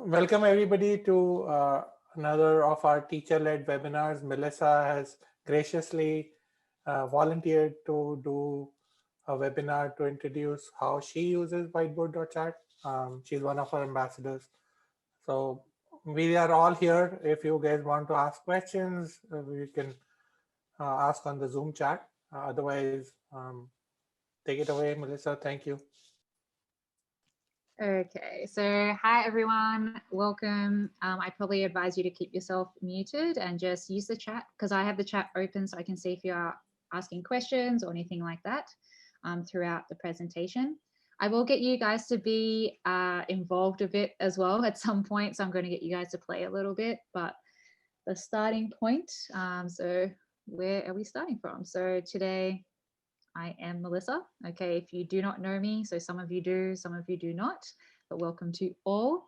Welcome everybody to another of our teacher-led webinars. Melissa has graciously volunteered to do a webinar to introduce how she uses Whiteboard.chat. She's one of our ambassadors. So we are all here. If you guys want to ask questions, you can ask on the Zoom chat. Otherwise, take it away, Melissa. Thank you. Okay, so hi everyone, welcome. I probably advise you to keep yourself muted and just use the chat because I have the chat open so I can see if you are asking questions or anything like that throughout the presentation. I will get you guys to be involved a bit as well at some point, so I'm going to get you guys to play a little bit, but the starting point, so where are we starting from? So today, I am Melissa. Okay, if you do not know me, so some of you do, some of you do not, but welcome to all.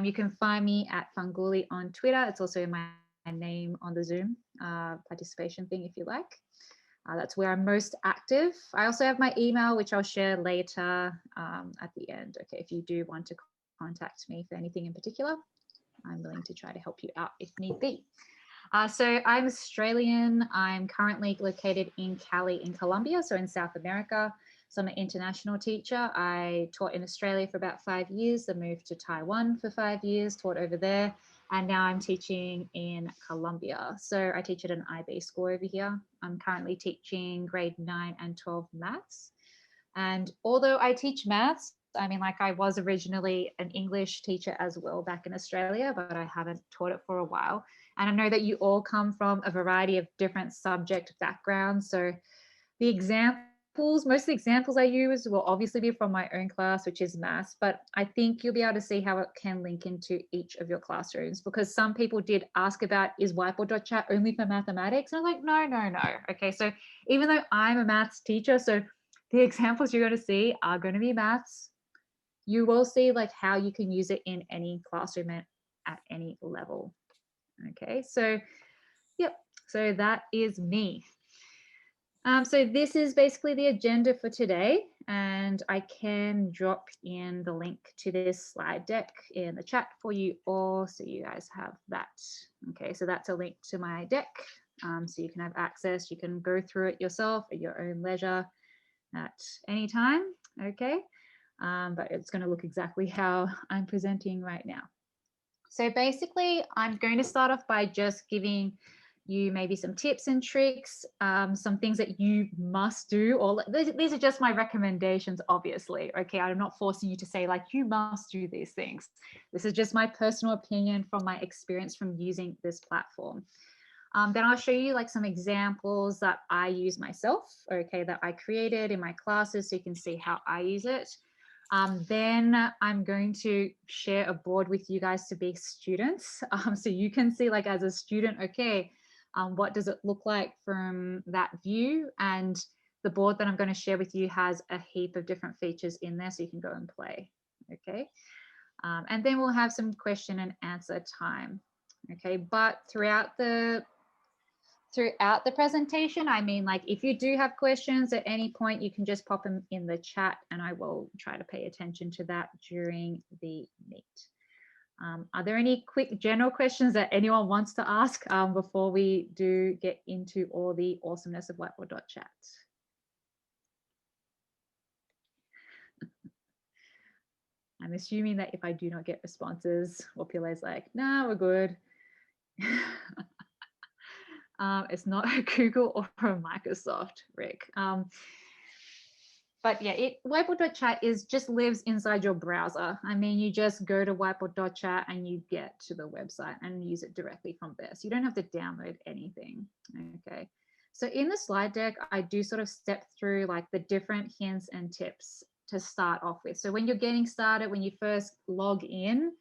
You can find me at Funguli on Twitter. It's also my name on the Zoom participation thing if you like. That's where I'm most active. I also have my email, which I'll share later at the end. Okay, if you do want to contact me for anything in particular, I'm willing to try to help you out if need be. So I'm Australian. I'm currently located in Cali in Colombia, so in South America. So I'm an international teacher. I taught in Australia for about 5 years, then moved to Taiwan for 5 years, taught over there, and now I'm teaching in Colombia. So I teach at an IB school over here. I'm currently teaching grade 9 and 12 maths. And although I teach maths, I mean, like I was originally an English teacher as well back in Australia, but I haven't taught it for a while. And I know that you all come from a variety of different subject backgrounds. So the examples, most of the examples I use will obviously be from my own class, which is maths, but I think you'll be able to see how it can link into each of your classrooms because some people did ask about, is Whiteboard.chat only for mathematics? And I'm like, no. Okay, so even though I'm a maths teacher, so the examples you're going to see are going to be maths. You will see like how you can use it in any classroom at any level. Okay, so yep, so that is me. So this is basically the agenda for today, and I can drop in the link to this slide deck in the chat for you all, so you guys have that. Okay, so that's a link to my deck, so you can have access. You can go through it yourself at your own leisure at any time. Okay, but it's going to look exactly how I'm presenting right now. So basically, I'm going to start off by just giving you maybe some tips and tricks, some things that you must do, or these are just my recommendations, obviously. Okay, I'm not forcing you to say like, you must do these things. This is just my personal opinion from my experience from using this platform. Then I'll show you like some examples that I use myself, okay, that I created in my classes so you can see how I use it. Then I'm going to share a board with you guys to be students. So you can see like as a student, okay, what does it look like from that view? And the board that I'm going to share with you has a heap of different features in there so you can go and play, okay? And then we'll have some question and answer time, okay? But throughout the presentation, I mean, like if you do have questions at any point, you can just pop them in the chat and I will try to pay attention to that during the meet. Are there any quick general questions that anyone wants to ask before we do get into all the awesomeness of Whiteboard.chat? I'm assuming that if I do not get responses, Wapila is like, nah, we're good. It's not a Google or a Microsoft, Rick. But yeah, Whiteboard.chat just lives inside your browser. I mean, you just go to Whiteboard.chat and you get to the website and use it directly from there. So you don't have to download anything, okay? So in the slide deck, I do sort of step through like the different hints and tips to start off with. So when you're getting started, when you first log in,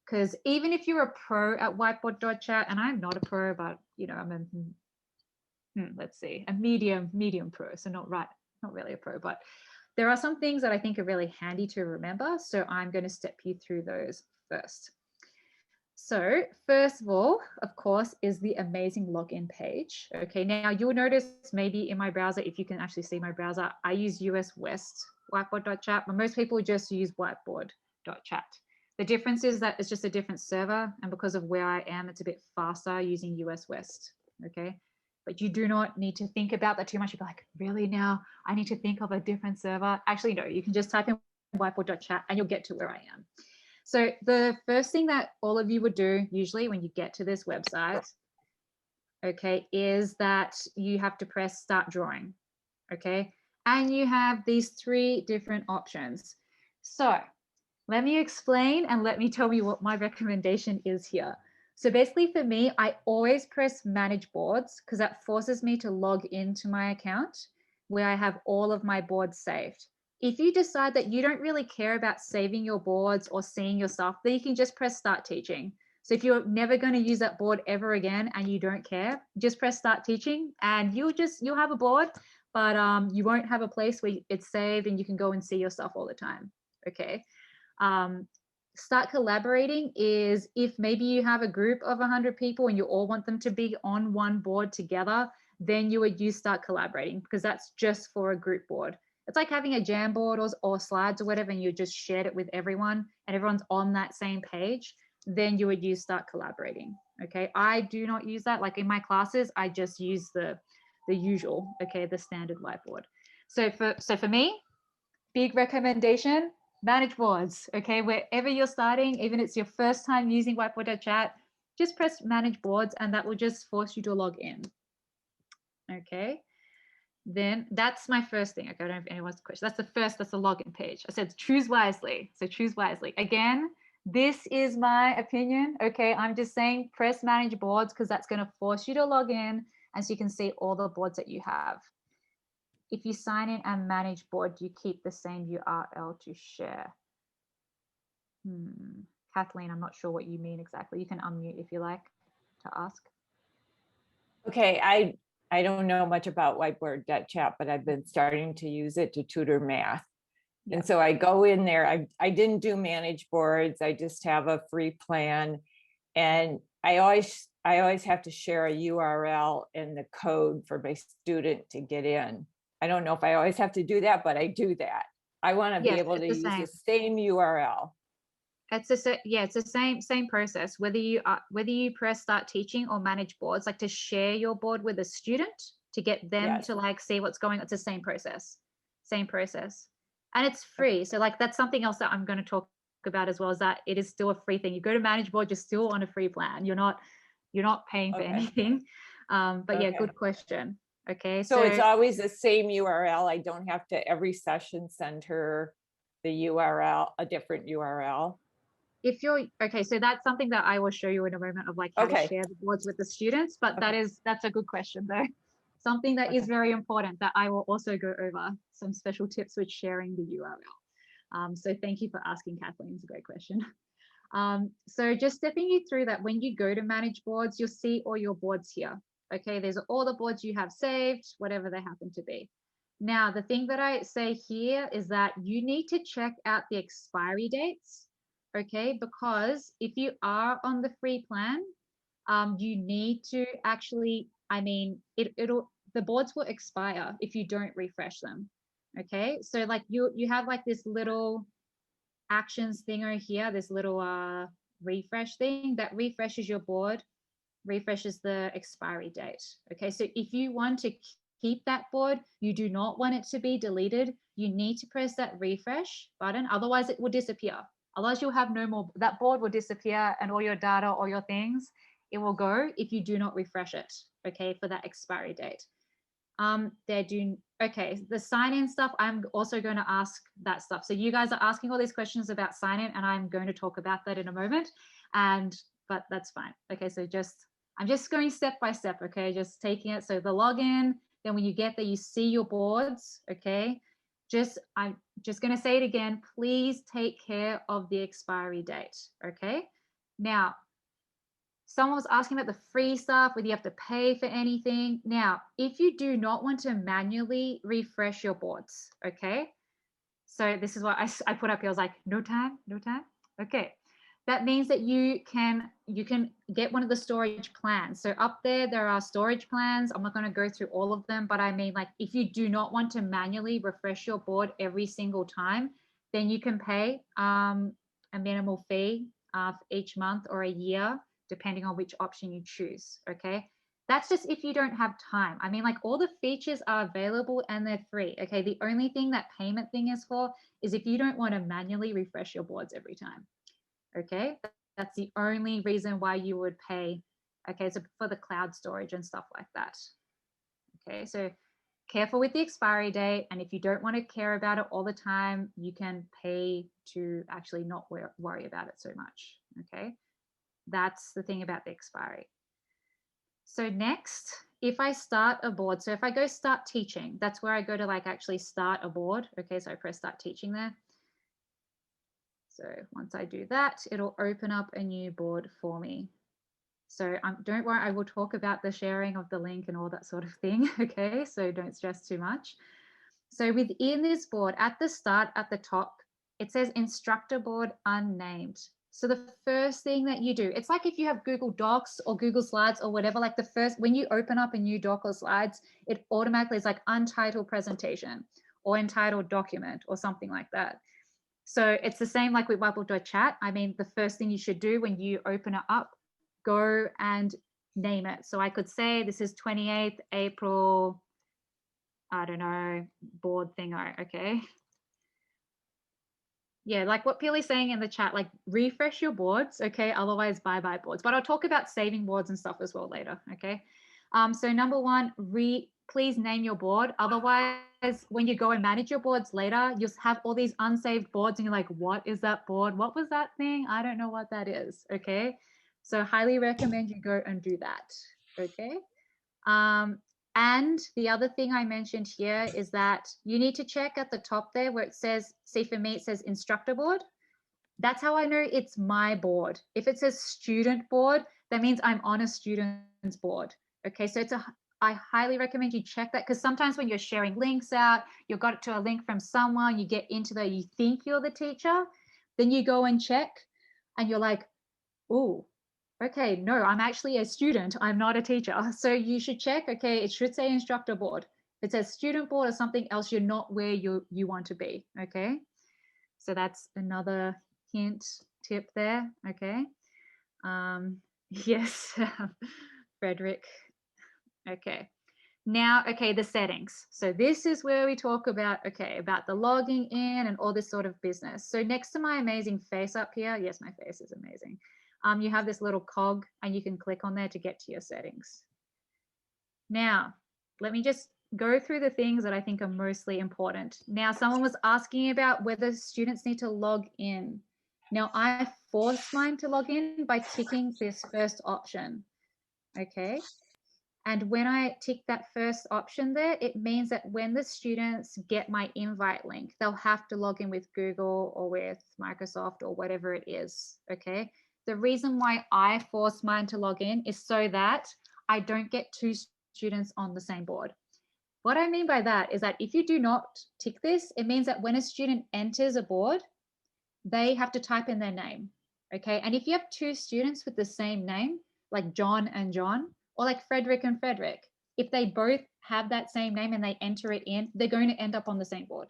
because even if you're a pro at Whiteboard.chat, and I'm not a pro, but you know, I'm a, let's see, a medium pro, so not really a pro, but there are some things that I think are really handy to remember. So I'm going to step you through those first. So first of all, of course, is the amazing login page. Okay, now you'll notice maybe in my browser, if you can actually see my browser, I use US West Whiteboard.chat, but most people just use Whiteboard.chat. The difference is that it's just a different server, and because of where I am, it's a bit faster using US West, okay? But you do not need to think about that too much. You're like, really now? I need to think of a different server? Actually, no, you can just type in Whiteboard.chat and you'll get to where I am. So the first thing that all of you would do usually when you get to this website, okay, is that you have to press start drawing, okay? And you have these 3 different options. So let me explain and let me tell you what my recommendation is here. So basically for me, I always press manage boards because that forces me to log into my account where I have all of my boards saved. If you decide that you don't really care about saving your boards or seeing your stuff, then you can just press start teaching. So if you're never going to use that board ever again and you don't care, just press start teaching and you'll have a board, but you won't have a place where it's saved and you can go and see your stuff all the time. Okay. Start collaborating is if maybe you have a group of 100 people and you all want them to be on one board together, then you would use start collaborating because that's just for a group board. It's like having a Jamboard or slides or whatever, and you just shared it with everyone and everyone's on that same page, then you would use start collaborating. Okay, I do not use that. Like in my classes, I just use the usual, okay, the standard whiteboard. So for me, big recommendation, manage boards, okay? Wherever you're starting, even if it's your first time using Whiteboard.chat, just press manage boards and that will just force you to log in, okay? Then that's my first thing. Okay, I don't know if anyone wants a question. That's the login page. I said choose wisely, so choose wisely. Again, this is my opinion, okay? I'm just saying press manage boards because that's gonna force you to log in and so you can see all the boards that you have. If you sign in and manage board, you keep the same URL to share. Kathleen, I'm not sure what you mean exactly. You can unmute if you like to ask. Okay, I don't know much about Whiteboard.chat, but I've been starting to use it to tutor math. Yeah. And so I go in there, I didn't do manage boards, I just have a free plan. And I always have to share a URL and the code for my student to get in. I don't know if I always have to do that, but I do that. I want to be able to use the same URL. It's the same process. Whether you press start teaching or manage boards, like to share your board with a student to get them to like see what's going on. It's the same process, and it's free. So like that's something else that I'm going to talk about as well, is that it is still a free thing. You go to manage board, you're still on a free plan. You're not paying for anything. But yeah, good question. Okay, so it's always the same URL. I don't have to every session send her the URL, a different URL. If you're okay, so that's something that I will show you in a moment of like how to share the boards with the students. But that's a good question though. Something that is very important that I will also go over some special tips with sharing the URL. So thank you for asking, Kathleen. It's a great question. So just stepping you through that, when you go to manage boards, you'll see all your boards here. Okay, there's all the boards you have saved, whatever they happen to be. Now, the thing that I say here is that you need to check out the expiry dates, okay? Because if you are on the free plan, you need to actually, the boards will expire if you don't refresh them, okay? So like you have like this little actions thing over here, this little refresh thing that refreshes your board, refreshes the expiry date. Okay, so if you want to keep that board, you do not want it to be deleted, you need to press that refresh button, otherwise it will disappear. Otherwise you'll have no more, that board will disappear and all your data, all your things, it will go if you do not refresh it, okay, for that expiry date. Okay, the sign-in stuff, I'm also going to ask that stuff. So you guys are asking all these questions about sign-in and I'm going to talk about that in a moment, but that's fine. Okay, so I'm just going step by step, okay, just taking it. So the login, then when you get there, you see your boards, okay? I'm just going to say it again, please take care of the expiry date, okay? Now, someone was asking about the free stuff, whether you have to pay for anything. Now, if you do not want to manually refresh your boards, okay? So this is what I put up here. I was like, no time. Okay. That means that you can get one of the storage plans. So up there are storage plans. I'm not going to go through all of them, but I mean, like, if you do not want to manually refresh your board every single time, then you can pay a minimal fee each month or a year, depending on which option you choose, okay? That's just if you don't have time. I mean, like all the features are available and they're free, okay? The only thing that payment thing is for is if you don't want to manually refresh your boards every time, okay? That's the only reason why you would pay, okay? So for the cloud storage and stuff like that, okay? So careful with the expiry date. And if you don't want to care about it all the time, you can pay to actually not worry about it so much, okay? That's the thing about the expiry. So next, if I start a board, so if I go start teaching, that's where I go to like actually start a board. Okay, so I press start teaching there. So once I do that, it'll open up a new board for me. So don't worry, I will talk about the sharing of the link and all that sort of thing. Okay, so don't stress too much. So within this board, at the start, at the top, it says instructor board unnamed. So the first thing that you do, it's like if you have Google Docs or Google Slides or whatever, like the first, when you open up a new doc or slides, it automatically is like untitled presentation or entitled document or something like that. So it's the same like with Whiteboard.chat. I mean, the first thing you should do when you open it up, go and name it. So I could say this is 28th April, I don't know, board thingo, okay? Yeah, like what Peely's saying in the chat, like refresh your boards, okay? Otherwise, bye-bye boards. But I'll talk about saving boards and stuff as well later, okay? So number one, please name your board. Otherwise, when you go and manage your boards later, you'll have all these unsaved boards and you're like, what is that board? What was that thing? I don't know what that is, okay? So highly recommend you go and do that, okay? And the other thing I mentioned here is that you need to check at the top there where it says, see for me, it says instructor board. That's how I know it's my board. If it says student board, that means I'm on a student's board. Okay, so I highly recommend you check that because sometimes when you're sharing links out, you got it to a link from someone, you get into the, you think you're the teacher, then you go and check and you're like, oh, okay, no, I'm actually a student. I'm not a teacher. So you should check, okay, it should say instructor board. If it says student board or something else, you're not where you want to be, okay? So that's another hint, tip there, okay? Yes, Frederick. Okay. Now, okay, the settings. So this is where we talk about, okay, about the logging in and all this sort of business. So next to my amazing face up here, yes, my face is amazing. You have this little cog and you can click on there to get to your settings. Now, let me just go through the things that I think are mostly important. Now, someone was asking about whether students need to log in. Now, I force mine to log in by ticking this first option, okay? And when I tick that first option there, it means that when the students get my invite link, they'll have to log in with Google or with Microsoft or whatever it is, okay? The reason why I force mine to log in is so that I don't get two students on the same board. What I mean by that is that if you do not tick this, it means that when a student enters a board, they have to type in their name, okay? And if you have two students with the same name, like John and John, or like Frederick and Frederick, if they both have that same name and they enter it in, they're going to end up on the same board,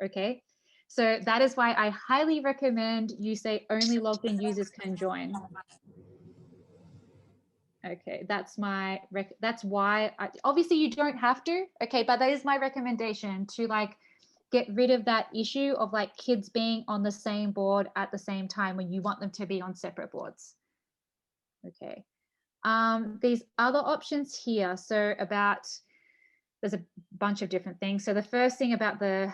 okay? So that is why I highly recommend you say only logged in users can join. Okay, that's why, obviously you don't have to, okay, but that is my recommendation to like get rid of that issue of like kids being on the same board at the same time when you want them to be on separate boards. Okay, these other options here, so there's a bunch of different things. So the first thing about the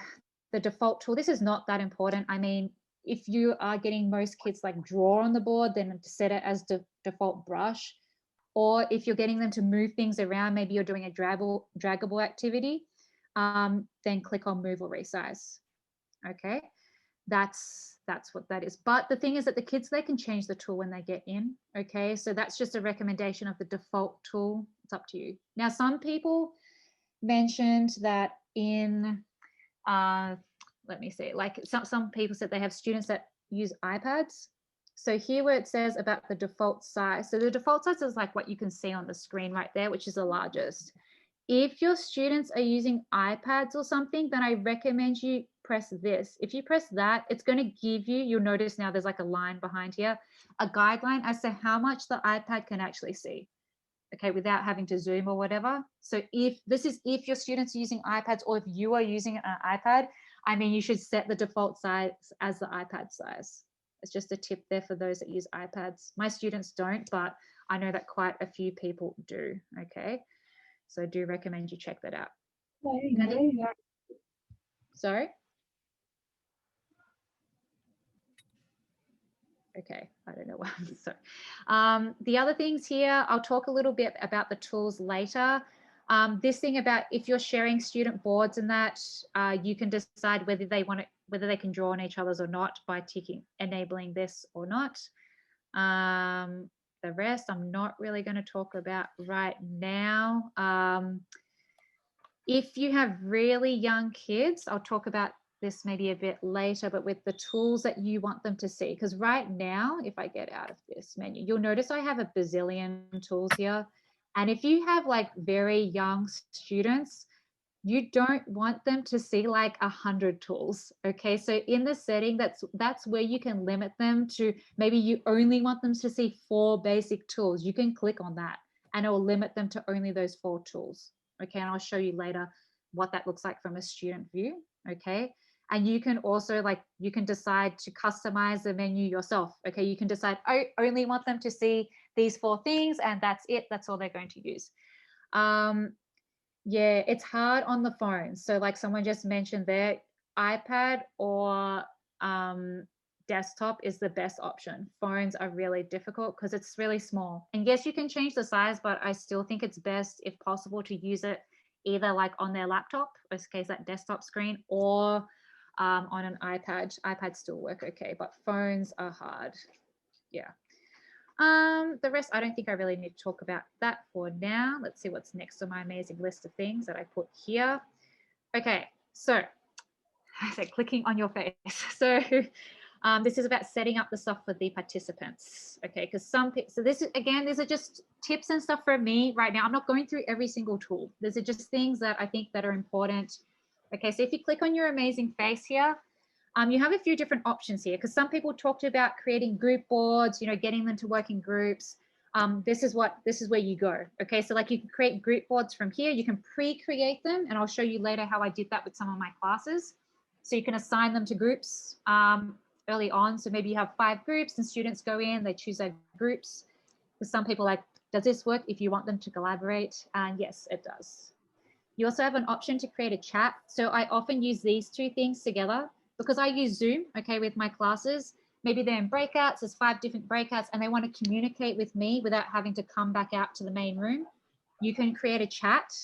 default tool, this is not that important. I mean, if you are getting most kids like draw on the board, then set it as default brush. Or if you're getting them to move things around, maybe you're doing a draggable activity, then click on move or resize. Okay, that's what that is. But the thing is that the kids, they can change the tool when they get in. Okay, so that's just a recommendation of the default tool. It's up to you. Now, some people mentioned that in, let me see, like some people said they have students that use iPads. So here where it says about the default size, so the default size is like what you can see on the screen right there, which is the largest. If your students are using iPads or something, then I recommend you press this. If you press that, it's going to give you, you'll notice now there's like a line behind here, a guideline as to how much the iPad can actually see. Okay, without having to zoom or whatever. So if your students are using iPads, or if you are using an iPad, I mean, you should set the default size as the iPad size. It's just a tip there for those that use iPads. My students don't, but I know that quite a few people do. Okay, so I do recommend you check that out. Sorry? Okay, I don't know why. So the other things here, I'll talk a little bit about the tools later. This thing about if you're sharing student boards and that, you can decide whether they can draw on each other's or not by enabling this or not. The rest I'm not really going to talk about right now. If you have really young kids, I'll talk about this maybe a bit later, but with the tools that you want them to see. Because right now, if I get out of this menu, you'll notice I have a bazillion tools here. And if you have like very young students, you don't want them to see like 100 tools. Okay, so in the setting, that's where you can limit them to, maybe you only want them to see 4 basic tools. You can click on that and it will limit them to only those 4 tools. Okay, and I'll show you later what that looks like from a student view. Okay, and you can also you can decide to customize the menu yourself. Okay, you can decide, I only want them to see these 4 things and that's it. That's all they're going to use. Yeah, it's hard on the phone. So like someone just mentioned there, iPad or desktop is the best option. Phones are really difficult because it's really small. And yes, you can change the size, but I still think it's best, if possible, to use it either like on their laptop, in this case that desktop screen, or on an iPad. iPads still work okay, but phones are hard. Yeah. The rest, I don't think I really need to talk about that for now. Let's see what's next on my amazing list of things that I put here. Okay, so I said clicking on your face. So this is about setting up the stuff for the participants. Okay, because so this is, again, these are just tips and stuff for me right now. I'm not going through every single tool. These are just things that I think that are important. Okay, so if you click on your amazing face here, you have a few different options here, because some people talked about creating group boards, getting them to work in groups. This is where you go. Okay, so like you can create group boards from here. You can pre-create them, and I'll show you later how I did that with some of my classes. So you can assign them to groups early on. So maybe you have 5 groups and students go in, they choose their groups. For some people, like, does this work if you want them to collaborate? And yes, it does. You also have an option to create a chat. So I often use these 2 things together because I use Zoom, okay, with my classes. Maybe they're in breakouts, there's 5 different breakouts, and they want to communicate with me without having to come back out to the main room. You can create a chat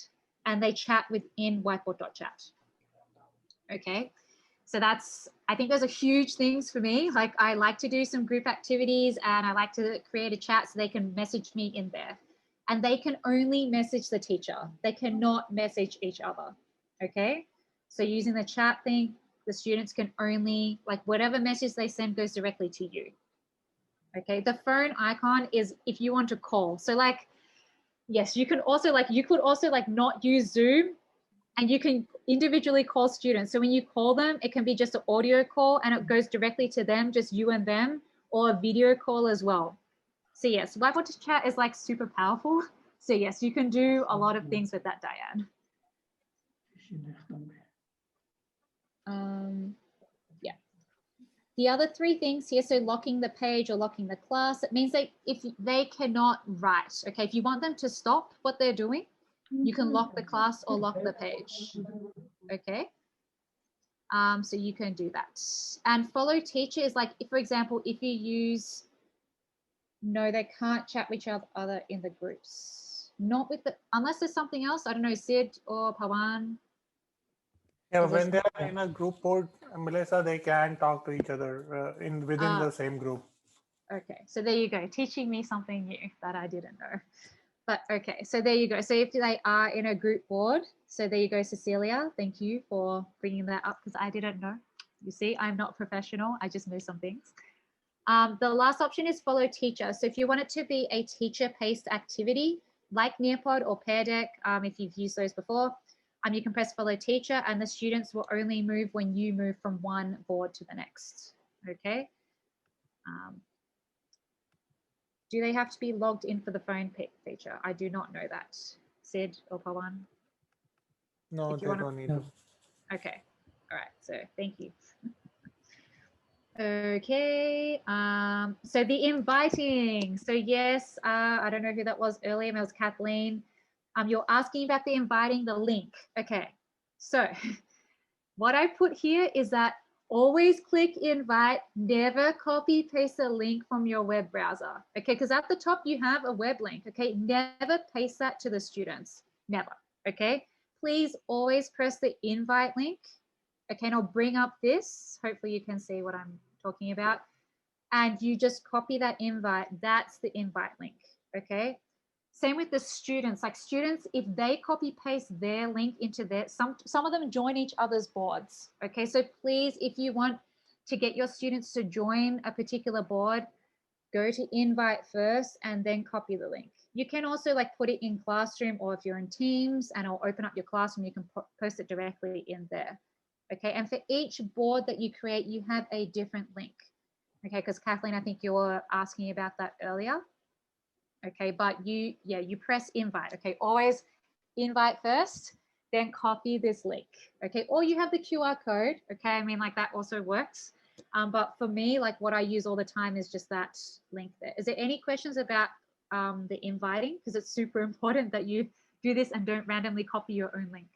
and they chat within Whiteboard.chat. Okay, so I think those are huge things for me. Like, I like to do some group activities and I like to create a chat so they can message me in there. And they can only message the teacher. They cannot message each other, okay? So using the chat thing, the students can only, like, whatever message they send goes directly to you, okay? The phone icon is if you want to call. So like, yes, you could also not use Zoom, and you can individually call students. So when you call them, it can be just an audio call and it goes directly to them, just you and them, or a video call as well. So yes, Whiteboard.chat is like super powerful. So yes, you can do a lot of things with that, Diane. Yeah. The other 3 things here, so locking the page or locking the class, it means that if they cannot write, okay, if you want them to stop what they're doing, you can lock the class or lock the page, okay? So you can do that. And follow teacher is like, if, for example, if you use, no, they can't chat with each other in the groups. Not with unless there's something else, I don't know, Sid or Pawan. Yeah, when they're in a group board, Melissa, they can talk to each other within the same group. Okay, so there you go, teaching me something new that I didn't know. But okay, so there you go. So if they are in a group board, so there you go, Cecilia. Thank you for bringing that up because I didn't know. You see, I'm not professional. I just know some things. The last option is follow teacher. So if you want it to be a teacher-paced activity, like Nearpod or Pear Deck, if you've used those before, You can press follow teacher, and the students will only move when you move from one board to the next. Okay. Do they have to be logged in for the phone feature? I do not know that. Sid or Pawan? No, they don't need to. Okay. All right. So thank you. Okay. So the inviting. So yes, I don't know who that was earlier. It was Kathleen. You're asking about the inviting, the link. Okay. So what I put here is that always click invite, never copy paste a link from your web browser. Okay, because at the top you have a web link. Okay, never paste that to the students. Never. Okay, please always press the invite link. Okay, and I'll bring up this. Hopefully you can see what I'm talking about. And you just copy that invite. That's the invite link. Okay. Same with the students. Like students, if they copy paste their link into their, some of them join each other's boards. Okay, so please, if you want to get your students to join a particular board, go to invite first and then copy the link. You can also like put it in Classroom, or if you're in Teams and it'll open up your Classroom, you can post it directly in there. Okay, and for each board that you create, you have a different link. Okay, because Kathleen, I think you were asking about that earlier. Okay, but you press invite. Okay, always invite first, then copy this link. Okay, or you have the QR code. Okay, I mean, like that also works. But for me, like what I use all the time is just that link there. Is there any questions about the inviting? Because it's super important that you do this and don't randomly copy your own link.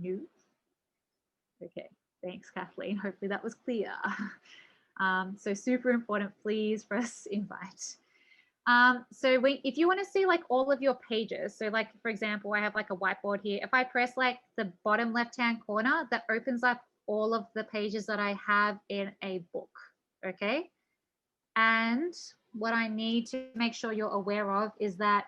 No. Okay, thanks, Kathleen. Hopefully that was clear. So super important, please press invite. So if you want to see like all of your pages, so like, for example, I have like a whiteboard here. If I press like the bottom left-hand corner, that opens up all of the pages that I have in a book, okay? And what I need to make sure you're aware of is that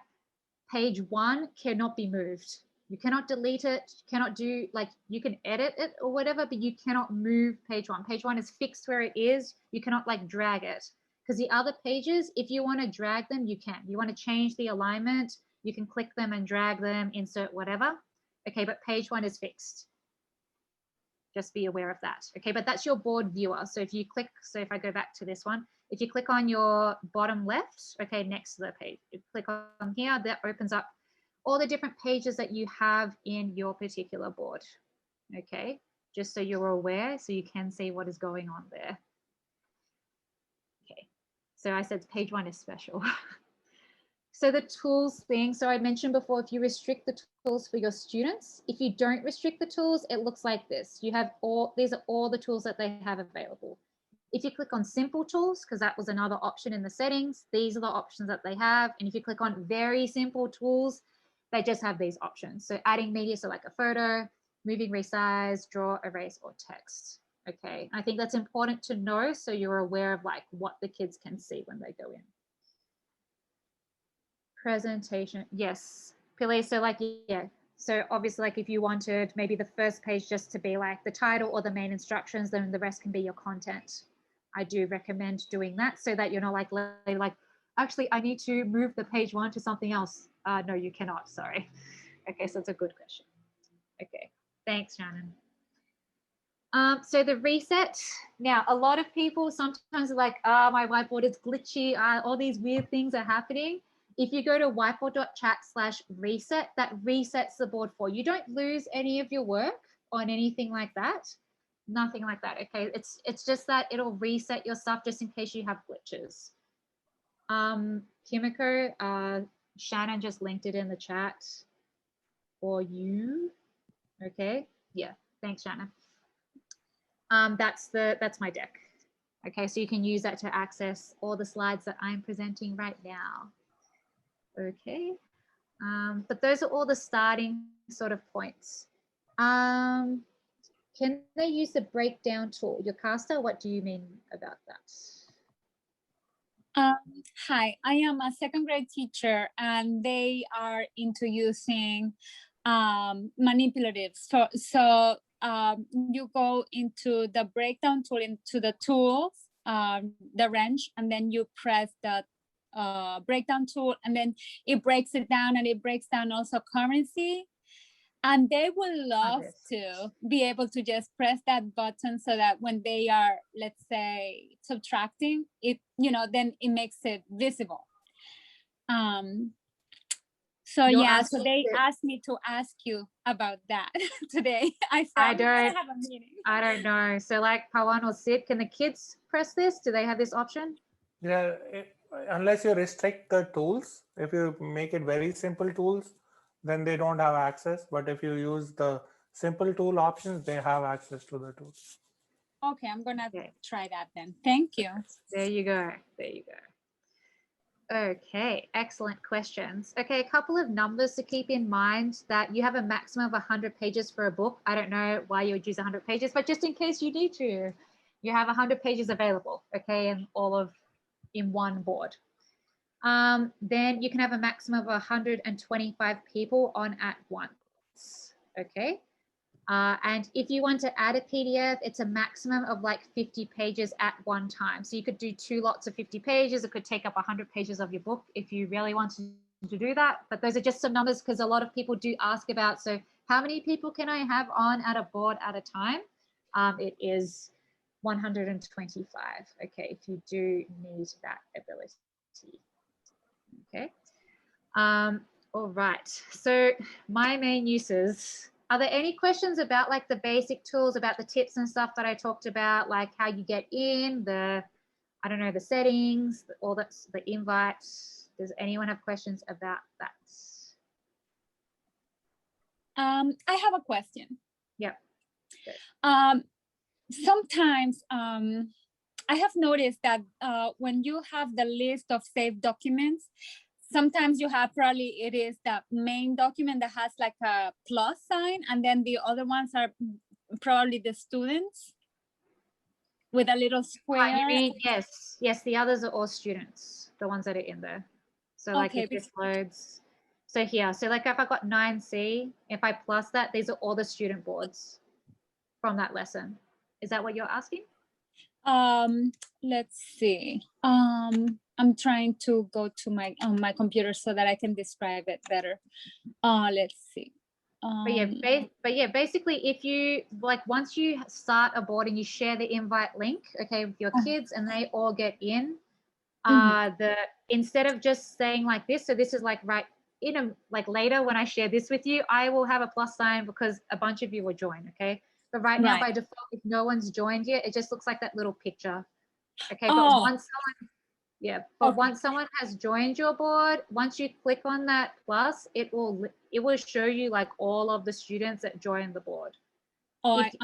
page 1 cannot be moved. You cannot delete it, you cannot do, like, you can edit it or whatever, but you cannot move page 1. Page 1 is fixed where it is. You cannot like drag it. Because the other pages, if you want to drag them, you can. You want to change the alignment, you can click them and drag them, insert whatever. Okay, but page 1 is fixed. Just be aware of that. Okay, but that's your board viewer. So if you click, so if I go back to this one, if you click on your bottom left, okay, next to the page, you click on here, that opens up all the different pages that you have in your particular board. Okay, just so you're aware, so you can see what is going on there. Okay, so I said page 1 is special. So the tools thing, so I mentioned before, if you restrict the tools for your students, if you don't restrict the tools, it looks like this. You have these are all the tools that they have available. If you click on simple tools, because that was another option in the settings, these are the options that they have. And if you click on very simple tools, they just have these options. So adding media, so like a photo, moving, resize, draw, erase, or text. Okay, I think that's important to know so you're aware of like what the kids can see when they go in. Presentation, yes, Pili, so like, yeah, so obviously like if you wanted maybe the first page just to be like the title or the main instructions, then the rest can be your content. I do recommend doing that so that you're not like actually I need to move the page 1 to something else. No, you cannot, sorry. Okay, so it's a good question. Okay, thanks, Shannon. So the reset, now a lot of people sometimes are like, my whiteboard is glitchy, all these weird things are happening. If you go to whiteboard.chat/reset, that resets the board for you. You don't lose any of your work on anything like that. Nothing like that, okay? It's just that it'll reset your stuff just in case you have glitches. Kimiko, Shannon just linked it in the chat for you. Okay, yeah, thanks, Shannon. That's my deck. Okay, so you can use that to access all the slides that I'm presenting right now. Okay, but those are all the starting sort of points. Can they use the breakdown tool? Yocasta, what do you mean about that? Hi, I am a second grade teacher and they are into using manipulatives. So you go into the breakdown tool, into the tools, the wrench, and then you press the breakdown tool, and then it breaks it down, and it breaks down also currency. And they would love to be able to just press that button so that when they are, let's say, subtracting it, then it makes it visible. So they asked me to ask you about that today. I don't have a meeting. I don't know. So like Pawan or Sid, can the kids press this? Do they have this option? Yeah, unless you restrict the tools, if you make it very simple tools, then they don't have access. But if you use the simple tool options, they have access to the tools. Okay, I'm gonna try that then. Thank you. There you go. There you go. Okay, excellent questions. Okay, a couple of numbers to keep in mind, that you have a maximum of 100 pages for a book. I don't know why you would use 100 pages, but just in case you need to, you have 100 pages available, okay, and in one board. Then you can have a maximum of 125 people on at once, okay? And if you want to add a PDF, it's a maximum of like 50 pages at one time. So you could do 2 lots of 50 pages. It could take up 100 pages of your book if you really wanted to do that. But those are just some numbers, because a lot of people do ask about, so how many people can I have on at a board at a time? It is 125, okay, if you do need that ability. Okay. All right. So my main uses. Are there any questions about like the basic tools, about the tips and stuff that I talked about, like how you get in, the settings, all that's the invite? Does anyone have questions about that? I have a question. Yep. Sometimes I have noticed that when you have the list of saved documents, sometimes you have it is the main document that has like a plus sign, and then the other ones are probably the students with a little square. You mean, yes, the others are all students, the ones that are in there. So like if this loads, so here, so like if I got 9C, if I plus that, these are all the student boards from that lesson. Is that what you're asking? Let's see. I'm trying to go to my computer so that I can describe it better. Let's see. But yeah, basically, if you like, once you start a board and you share the invite link, okay, with your kids, and they all get in, instead of just saying like this, so this is like right in like later when I share this with you, I will have a plus sign because a bunch of you will join, okay? But right now, by default, if no one's joined yet, it just looks like that little picture. Okay, but once someone has joined your board, once you click on that plus, it will show you like all of the students that joined the board. Okay.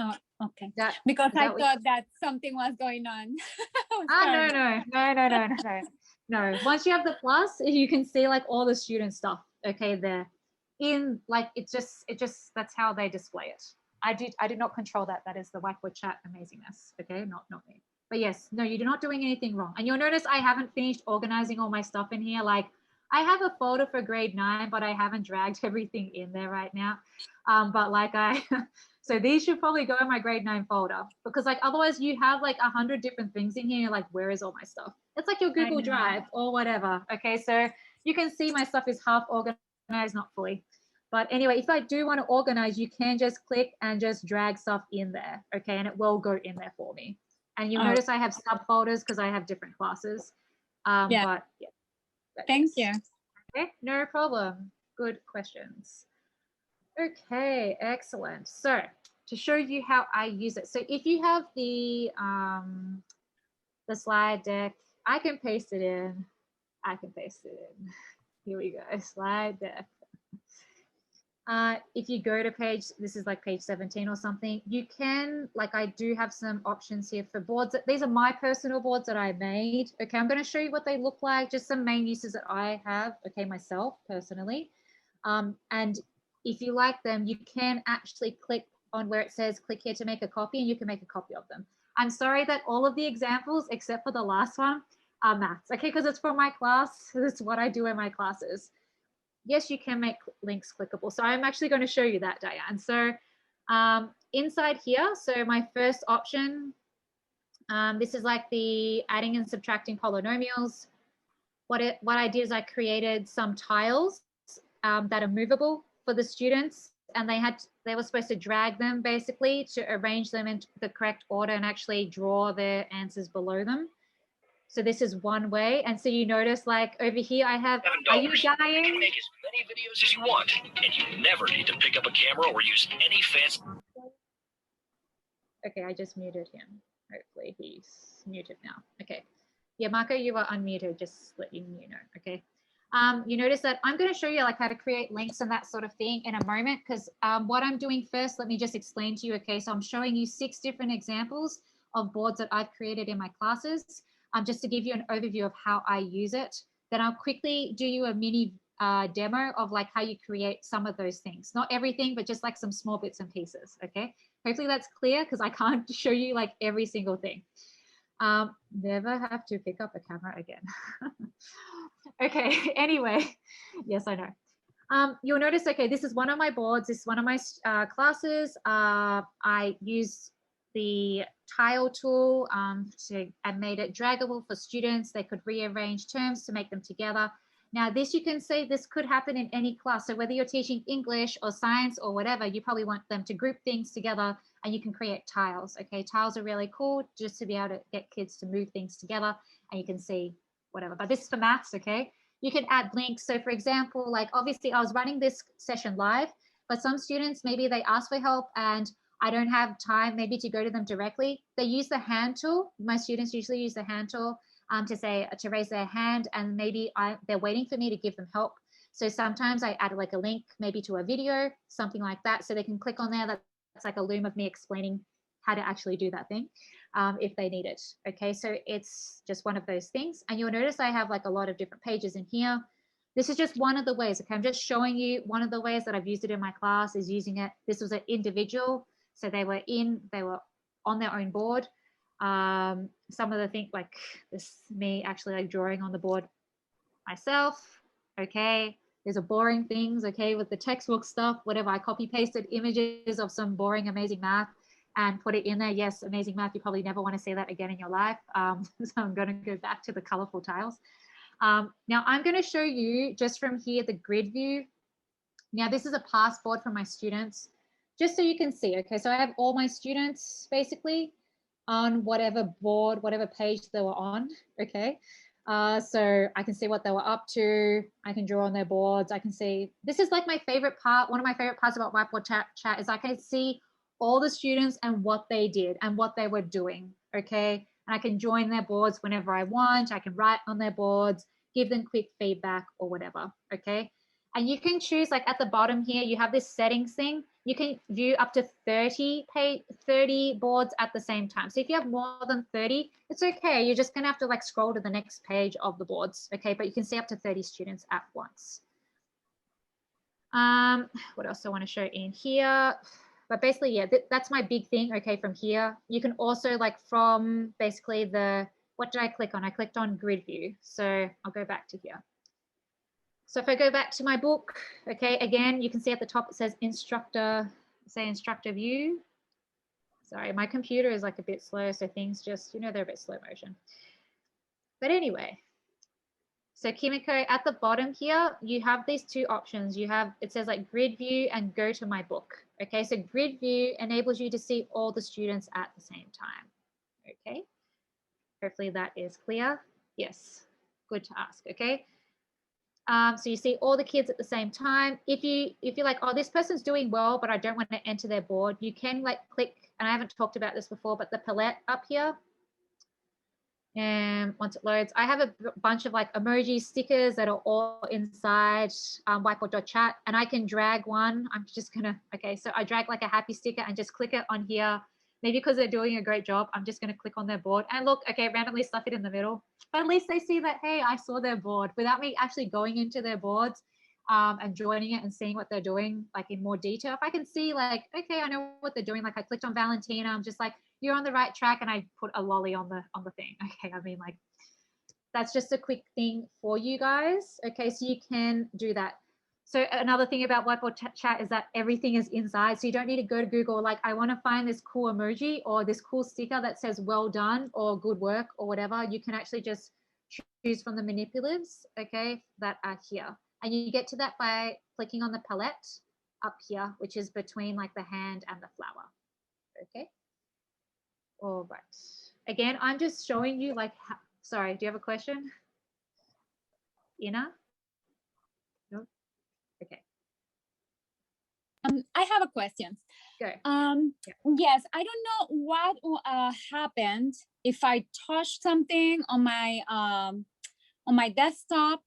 Because I thought that something was going on. No. Once you have the plus, you can see like all the student stuff. Okay, there. In like it's just that's how they display it. I did not control that. That is the Whiteboard.chat amazingness. Okay, not me. But yes, no, you're not doing anything wrong. And you'll notice I haven't finished organizing all my stuff in here. Like I have a folder for grade 9, but I haven't dragged everything in there right now. But like so these should probably go in my grade 9 folder, because like otherwise you have like 100 different things in here. You're like, where is all my stuff? It's like your Google Drive or whatever. Okay, so you can see my stuff is half organized, not fully. But anyway, if I do want to organize, you can just click and just drag stuff in there, okay? And it will go in there for me. And you'll notice I have subfolders because I have different classes. But yeah. Thank you. Okay, no problem. Good questions. Okay, excellent. So to show you how I use it. So if you have the slide deck, I can paste it in. Here we go, slide deck. If you go to page, this is like page 17 or something, you can, like I do have some options here for boards. These are my personal boards that I made. Okay, I'm going to show you what they look like, just some main uses that I have, okay, myself personally. And if you like them, you can actually click on where it says click here to make a copy, and you can make a copy of them. I'm sorry that all of the examples, except for the last one, are maths, okay, because it's for my class. This is what I do in my classes. Yes, you can make links clickable. So I'm actually going to show you that, Diane. So inside here, so my first option, this is like the adding and subtracting polynomials. what I did is I created some tiles that are movable for the students, and they were supposed to drag them basically to arrange them in the correct order and actually draw their answers below them. So this is one way. And so you notice, like over here, I have, are you dying? You can make as many videos as you want, and you never need to pick up a camera or use any fancy. Okay, I just muted him. Hopefully he's muted now. Okay. Yeah, Marco, you are unmuted, just let you know, okay? You notice that I'm going to show you like how to create links and that sort of thing in a moment, because what I'm doing first, let me just explain to you, okay? So I'm showing you 6 different examples of boards that I've created in my classes, just to give you an overview of how I use it. Then I'll quickly do you a mini demo of like how you create some of those things. Not everything, but just like some small bits and pieces, okay? Hopefully that's clear, because I can't show you like every single thing. Never have to pick up a camera again. Okay, anyway, yes, I know. You'll notice, okay, this is one of my boards. This is one of my classes. I use the tile tool and made it draggable for students. They could rearrange terms to make them together. Now this, you can see this could happen in any class. So whether you're teaching English or science or whatever, you probably want them to group things together, and you can create tiles. Okay, tiles are really cool just to be able to get kids to move things together, and you can see whatever. But this is for maths, okay? You can add links. So for example, like obviously I was running this session live, but some students, maybe they ask for help and I don't have time maybe to go to them directly. They use the hand tool. My students usually use the hand tool to raise their hand, and maybe they're waiting for me to give them help. So sometimes I add like a link maybe to a video, something like that, so they can click on there. That's like a loom of me explaining how to actually do that thing if they need it. Okay, so it's just one of those things. And you'll notice I have like a lot of different pages in here. This is just one of the ways. Okay, I'm just showing you one of the ways that I've used it in my class is using it. This was an individual, so they were on their own board. Some of the things like this, me actually like drawing on the board myself. Okay, there's a boring things, okay, with the textbook stuff, whatever. I copy pasted images of some boring amazing math and put it in there. Yes, amazing math, you probably never want to see that again in your life. So I'm going to go back to the colorful tiles. Now I'm going to show you just from here the grid view. Now this is a past board from my students, just so you can see. Okay, so I have all my students basically on whatever board, whatever page they were on. Okay, so I can see what they were up to. I can draw on their boards. I can see, this is like my favorite part. One of my favorite parts about Whiteboard.chat is I can see all the students and what they did and what they were doing. Okay, and I can join their boards whenever I want. I can write on their boards, give them quick feedback or whatever. Okay, and you can choose, like at the bottom here, you have this settings thing. You can view up to 30 boards at the same time. So if you have more than 30, it's okay. You're just gonna have to like scroll to the next page of the boards, okay? But you can see up to 30 students at once. What else I wanna show in here? But basically, yeah, that's my big thing, okay, from here. You can also like from basically what did I click on? I clicked on grid view. So I'll go back to here. So if I go back to my book, okay, again, you can see at the top it says instructor view. Sorry, my computer is like a bit slow, so things just, you know, they're a bit slow motion. But anyway, so Kimiko, at the bottom here, you have these 2 options. You have, it says like grid view and go to my book. Okay, so grid view enables you to see all the students at the same time. Okay, hopefully that is clear. Yes, good to ask, okay. So you see all the kids at the same time. If you're like, oh, this person's doing well, but I don't want to enter their board, you can like click, and I haven't talked about this before, but the palette up here, and once it loads, I have a bunch of like emoji stickers that are all inside Whiteboard.chat, and I can drag one. I'm just gonna, okay, so I drag like a happy sticker and just click it on here. Maybe because they're doing a great job, I'm just going to click on their board and look, okay, randomly stuff it in the middle. But at least they see that, hey, I saw their board without me actually going into their boards and joining it and seeing what they're doing like in more detail. If I can see like, okay, I know what they're doing. Like I clicked on Valentina, I'm just like, you're on the right track, and I put a lolly on the thing. Okay, I mean like, that's just a quick thing for you guys. Okay, so you can do that. So another thing about Whiteboard.chat is that everything is inside. So you don't need to go to Google, like I want to find this cool emoji or this cool sticker that says well done or good work or whatever. You can actually just choose from the manipulatives, okay, that are here. And you get to that by clicking on the palette up here, which is between like the hand and the flower, okay? All right. Again, I'm just showing you like, sorry, do you have a question? Ina? No? Okay. I have a question. Go. Yes, I don't know what happened if I touch something on my desktop,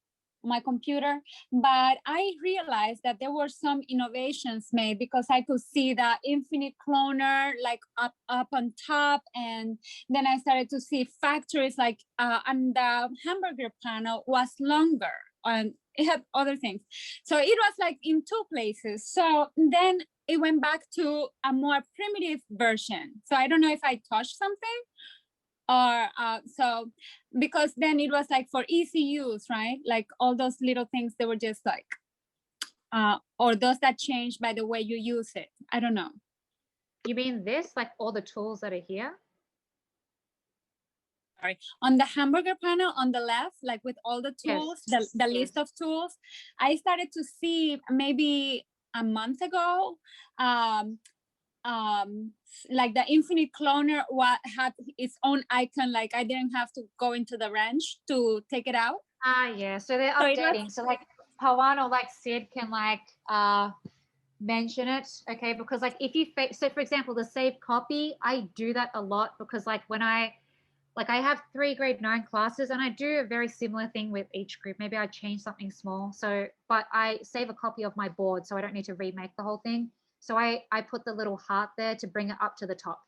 my computer, but I realized that there were some innovations made because I could see the infinite cloner like up on top, and then I started to see factories like and the hamburger panel was longer and it had other things. So it was like in two places. So then it went back to a more primitive version. So I don't know if I touched something or so, because then it was like for easy use, right? Like all those little things, they were just like, or those that change by the way you use it. I don't know. You mean this, like all the tools that are here? Sorry. On the hamburger panel on the left, like with all the tools, Yes. the list of tools, I started to see maybe a month ago, like the infinite cloner had its own icon, like I didn't have to go into the wrench to take it out. Yeah, so they're updating. So like Pawan or like Sid can like mention it, okay? Because like if you, so for example, the save copy, I do that a lot because like when I have 3 grade 9 classes and I do a very similar thing with each group. Maybe I change something small. So, but I save a copy of my board so I don't need to remake the whole thing. So I put the little heart there to bring it up to the top.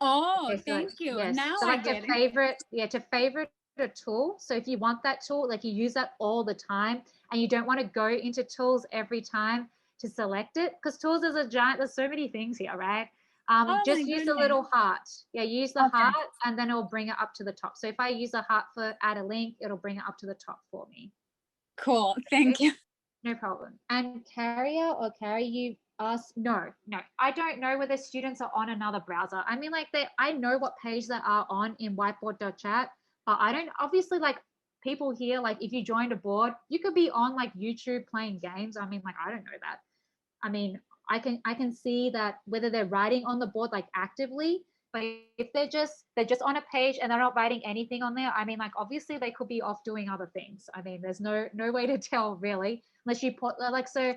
Oh, okay, so thank like, you. Yes. Now so like I get to favorite a tool. So if you want that tool, like you use that all the time and you don't want to go into tools every time to select it, because tools is a giant, there's so many things here, right? Just use the little heart. Yeah, use the heart and then it'll bring it up to the top. So if I use the heart for add a link, it'll bring it up to the top for me. Cool, thank you. No problem. And Carrie, you asked, no, I don't know whether students are on another browser. I mean, like I know what page they are on in Whiteboard.chat, but I don't, obviously like people here, like if you joined a board, you could be on like YouTube playing games. I mean, like, I don't know that. I mean, I can see that whether they're writing on the board like actively, but if they're just on a page and they're not writing anything on there, I mean, like obviously they could be off doing other things. I mean, there's no way to tell really, unless you put like so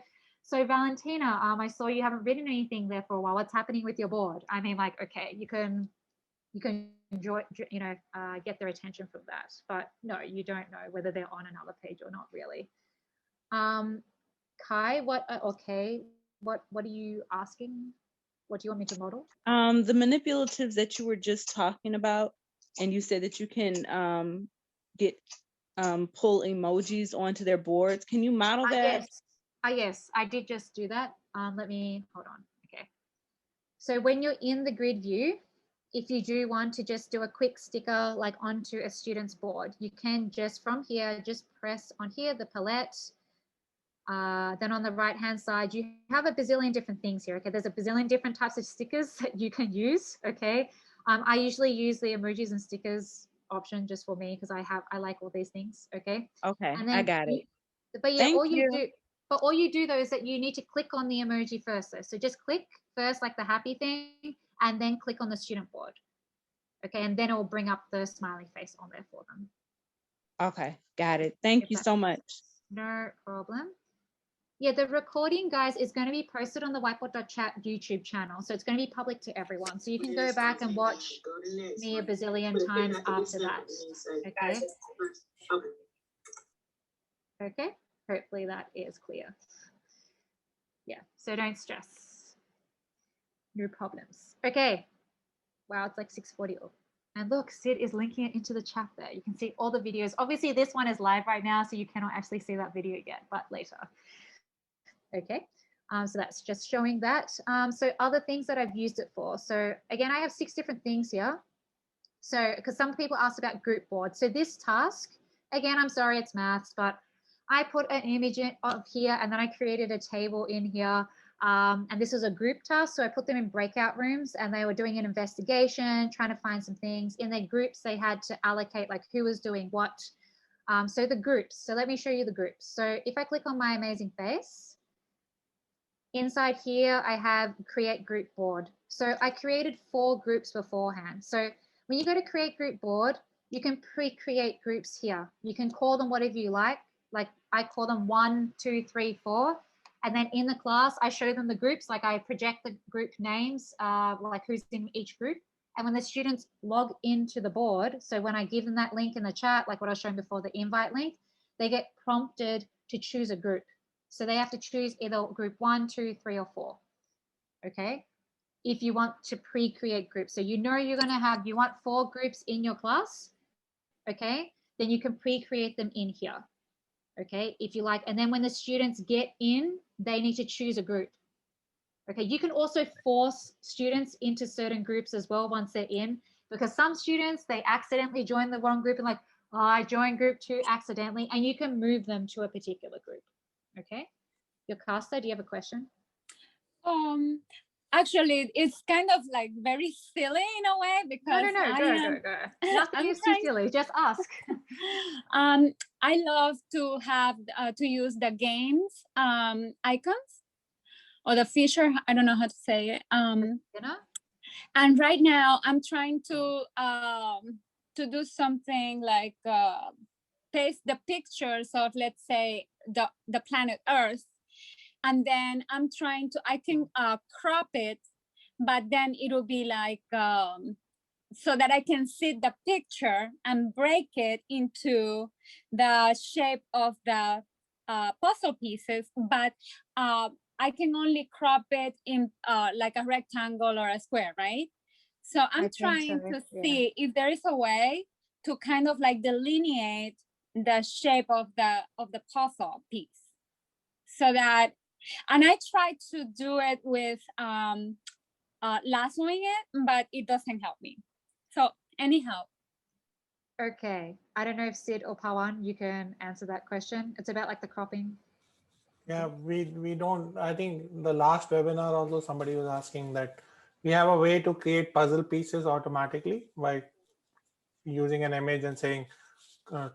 Valentina, I saw you haven't written anything there for a while. What's happening with your board? I mean, like, okay, you can enjoy, get their attention from that, but no, you don't know whether they're on another page or not really. Kai, what are you asking? What do you want me to model? The manipulatives that you were just talking about, and you said that you can pull emojis onto their boards. Can you model that? Yes. Yes, I did just do that. Let me hold on. Okay. So when you're in the grid view, if you do want to just do a quick sticker like onto a student's board, you can just from here, just press on here, the palette. Then on the right hand side, you have a bazillion different things here. Okay, there's a bazillion different types of stickers that you can use. Okay, I usually use the emojis and stickers option just for me because I like all these things. Okay. Okay, and then I got it. But yeah, Thank all you you. do. But all you do though is that you need to click on the emoji first. So just click first like the happy thing and then click on the student board. Okay, and then it will bring up the smiley face on there for them. Okay, got it. Thank you so much. No problem. Yeah, the recording, guys, is going to be posted on the Whiteboard.chat YouTube channel. So it's going to be public to everyone. So you can go back and watch me a bazillion times after that. Okay. Okay. Hopefully that is clear. Yeah, so don't stress. No problems. Okay. Wow, it's like 6:40. And look, Sid is linking it into the chat there. You can see all the videos. Obviously, this one is live right now, so you cannot actually see that video yet, but later. Okay, so that's just showing that. So other things that I've used it for. So again, I have 6 different things here. So because some people asked about group boards. So this task, again, I'm sorry, it's maths, but I put an image of here and then I created a table in here. And this was a group task. So I put them in breakout rooms and they were doing an investigation, trying to find some things. In their groups, they had to allocate like who was doing what. So the groups. So let me show you the groups. So if I click on my amazing face, inside here, I have create group board. So I created 4 groups beforehand. So when you go to create group board, you can pre-create groups here. You can call them whatever you like. Like I call them 1, 2, 3, 4. And then in the class, I show them the groups, like I project the group names, like who's in each group. And when the students log into the board, so when I give them that link in the chat, like what I was showing before, the invite link, they get prompted to choose a group. So they have to choose either group 1, 2, 3, or 4. Okay. If you want to pre-create groups. So you know you're going to have, you want 4 groups in your class. Okay. Then you can pre-create them in here. Okay. If you like, and then when the students get in, they need to choose a group. Okay. You can also force students into certain groups as well once they're in, because some students, they accidentally join the wrong group and like, oh, I joined group 2 accidentally, and you can move them to a particular group. Okay. Yokasta, do you have a question? Actually, it's kind of like very silly in a way because go. Nothing is too silly. Just ask. I love to have to use the games icons or the feature. I don't know how to say it. You know? And right now I'm trying to do something like paste the pictures of, let's say, the planet Earth. And then I'm trying to, I can crop it, but then it'll be like, so that I can see the picture and break it into the shape of the puzzle pieces. But I can only crop it in like a rectangle or a square, right? So I'm trying to see if there is a way to kind of like delineate the shape of the puzzle piece, so that, and I tried to do it with lassoing it, but it doesn't help me. So anyhow. Okay. I don't know if Sid or Pawan, you can answer that question. It's about like the cropping. Yeah, we don't, I think the last webinar also somebody was asking that we have a way to create puzzle pieces automatically by using an image and saying,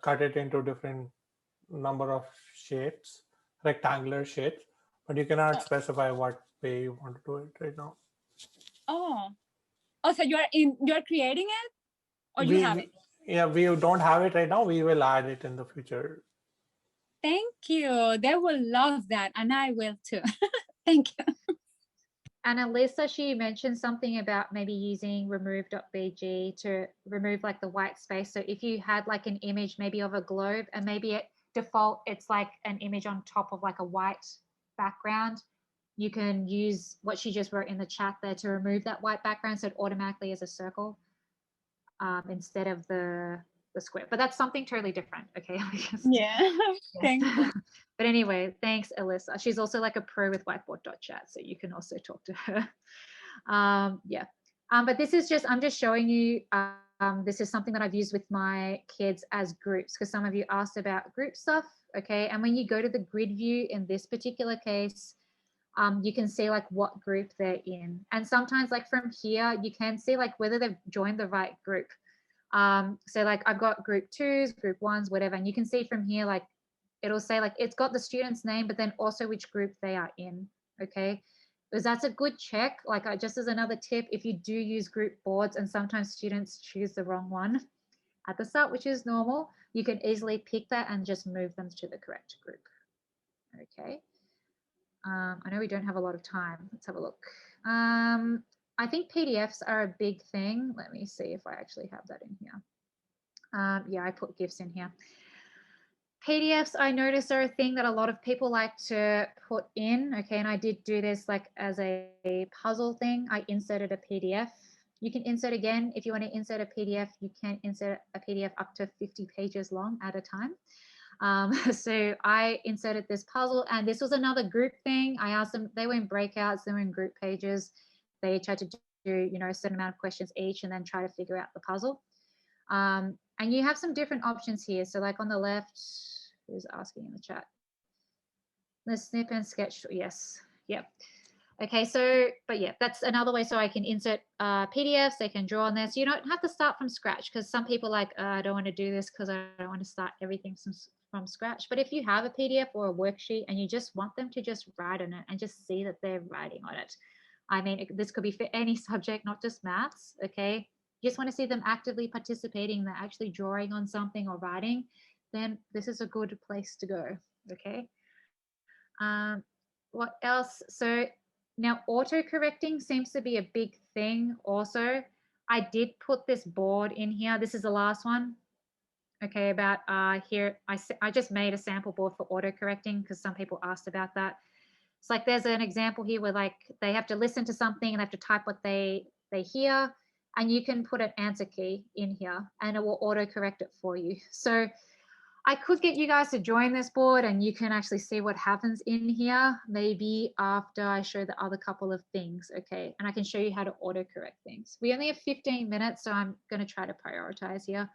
cut it into different number of shapes, rectangular shapes, but you cannot specify what way you want to do it right now. Oh, so you're creating it, or you have it? Yeah, we don't have it right now. We will add it in the future. Thank you. They will love that, and I will too. Thank you. And Alyssa, she mentioned something about maybe using remove.bg to remove like the white space. So if you had like an image maybe of a globe, and maybe at default it's like an image on top of like a white background, you can use what she just wrote in the chat there to remove that white background, so it automatically is a circle instead of the square. But that's something totally different. Okay. Yeah. Thank you. But anyway, thanks, Alyssa. She's also like a pro with Whiteboard.chat, so you can also talk to her. Yeah. But this is just, I'm just showing you, this is something that I've used with my kids as groups, because some of you asked about group stuff. Okay. And when you go to the grid view in this particular case, you can see like what group they're in. And sometimes like from here, you can see like whether they've joined the right group. So like I've got group 2s, group 1s, whatever. And you can see from here, like it'll say like it's got the student's name, but then also which group they are in. Okay. Because that's a good check. Like just as another tip, if you do use group boards and sometimes students choose the wrong one at the start, which is normal, you can easily pick that and just move them to the correct group. Okay. I know we don't have a lot of time. Let's have a look. I think PDFs are a big thing. Let me see if I actually have that in here. Yeah, I put GIFs in here. PDFs, I notice, are a thing that a lot of people like to put in. Okay, and I did do this like as a puzzle thing. I inserted a PDF. You can insert again. If you want to insert a PDF, you can insert a PDF up to 50 pages long at a time. So I inserted this puzzle, and this was another group thing. I asked them, they were in breakouts, they were in group pages. They each had to do, you know, a certain amount of questions each and then try to figure out the puzzle. And you have some different options here. So like on the left, who's asking in the chat? The snip and sketch, yes, yep. Okay, so, but yeah, that's another way. So I can insert PDFs, they can draw on there. So you don't have to start from scratch, because some people are like, I don't want to do this because I don't want to start everything from scratch. But if you have a PDF or a worksheet and you just want them to just write on it and just see that they're writing on it. I mean, this could be for any subject, not just maths, okay? You just want to see them actively participating, they're actually drawing on something or writing, then this is a good place to go, okay? What else? So now auto-correcting seems to be a big thing also. I did put this board in here. This is the last one. Okay, about here, I just made a sample board for auto-correcting because some people asked about that. It's like there's an example here where like they have to listen to something and they have to type what they hear, and you can put an answer key in here and it will auto-correct it for you. So I could get you guys to join this board and you can actually see what happens in here, maybe after I show the other couple of things, okay? And I can show you how to auto-correct things. We only have 15 minutes, so I'm gonna try to prioritize here.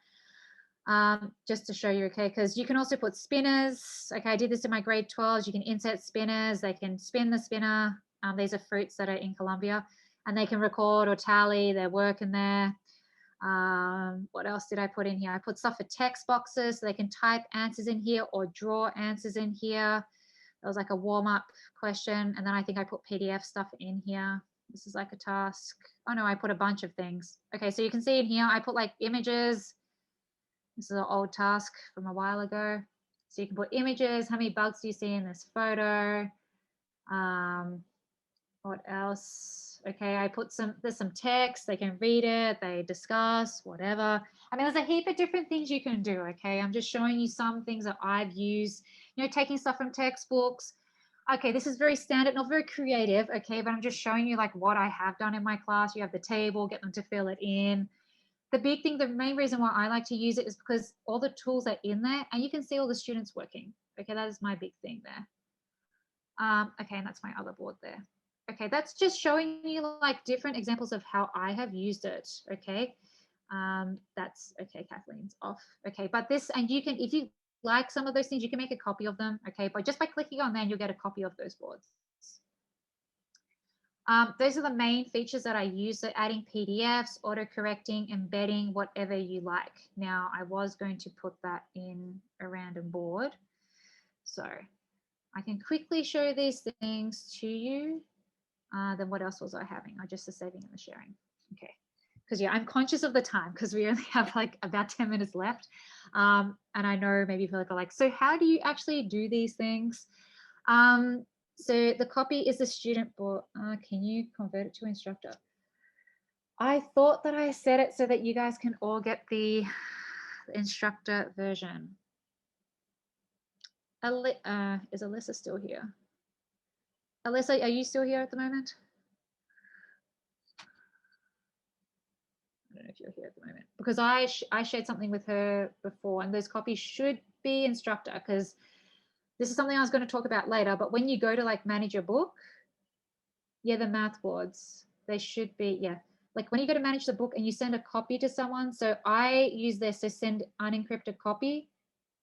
Just to show you, okay, because you can also put spinners. Okay, I did this in my grade 12s. You can insert spinners. They can spin the spinner. These are fruits that are in Colombia, and they can record or tally their work in there. What else did I put in here? I put stuff for text boxes, so they can type answers in here or draw answers in here. That was like a warm-up question. And then I think I put PDF stuff in here. This is like a task. Oh no, I put a bunch of things. Okay, so you can see in here, I put like images. This is an old task from a while ago. So you can put images. How many bugs do you see in this photo? What else? Okay, I put there's some text. They can read it, they discuss, whatever. I mean, there's a heap of different things you can do, okay? I'm just showing you some things that I've used, you know, taking stuff from textbooks. Okay, this is very standard, not very creative, okay? But I'm just showing you like what I have done in my class. You have the table, get them to fill it in. The big thing, the main reason why I like to use it is because all the tools are in there and you can see all the students working. Okay, that is my big thing there. Okay, and that's my other board there. Okay, that's just showing you like different examples of how I have used it, okay? That's, okay, Kathleen's off. Okay, but this, and you can, if you like some of those things, you can make a copy of them, okay? But just by clicking on them, you'll get a copy of those boards. Those are the main features that I use, so adding PDFs, auto-correcting, embedding, whatever you like. Now, I was going to put that in a random board. So I can quickly show these things to you. Then what else was I having? I just the saving and the sharing. Okay. Because yeah, I'm conscious of the time because we only have like about 10 minutes left. And I know maybe people are like, so how do you actually do these things? So the copy is the student board. Can you convert it to instructor? I thought that I set it so that you guys can all get the instructor version. Is Alyssa still here? Alyssa, are you still here at the moment? I don't know if you're here at the moment because I shared something with her before, and those copies should be instructor because this is something I was going to talk about later. But when you go to like manage your book, yeah, the math boards, they should be, yeah. Like when you go to manage the book and you send a copy to someone, so I use this to send unencrypted copy,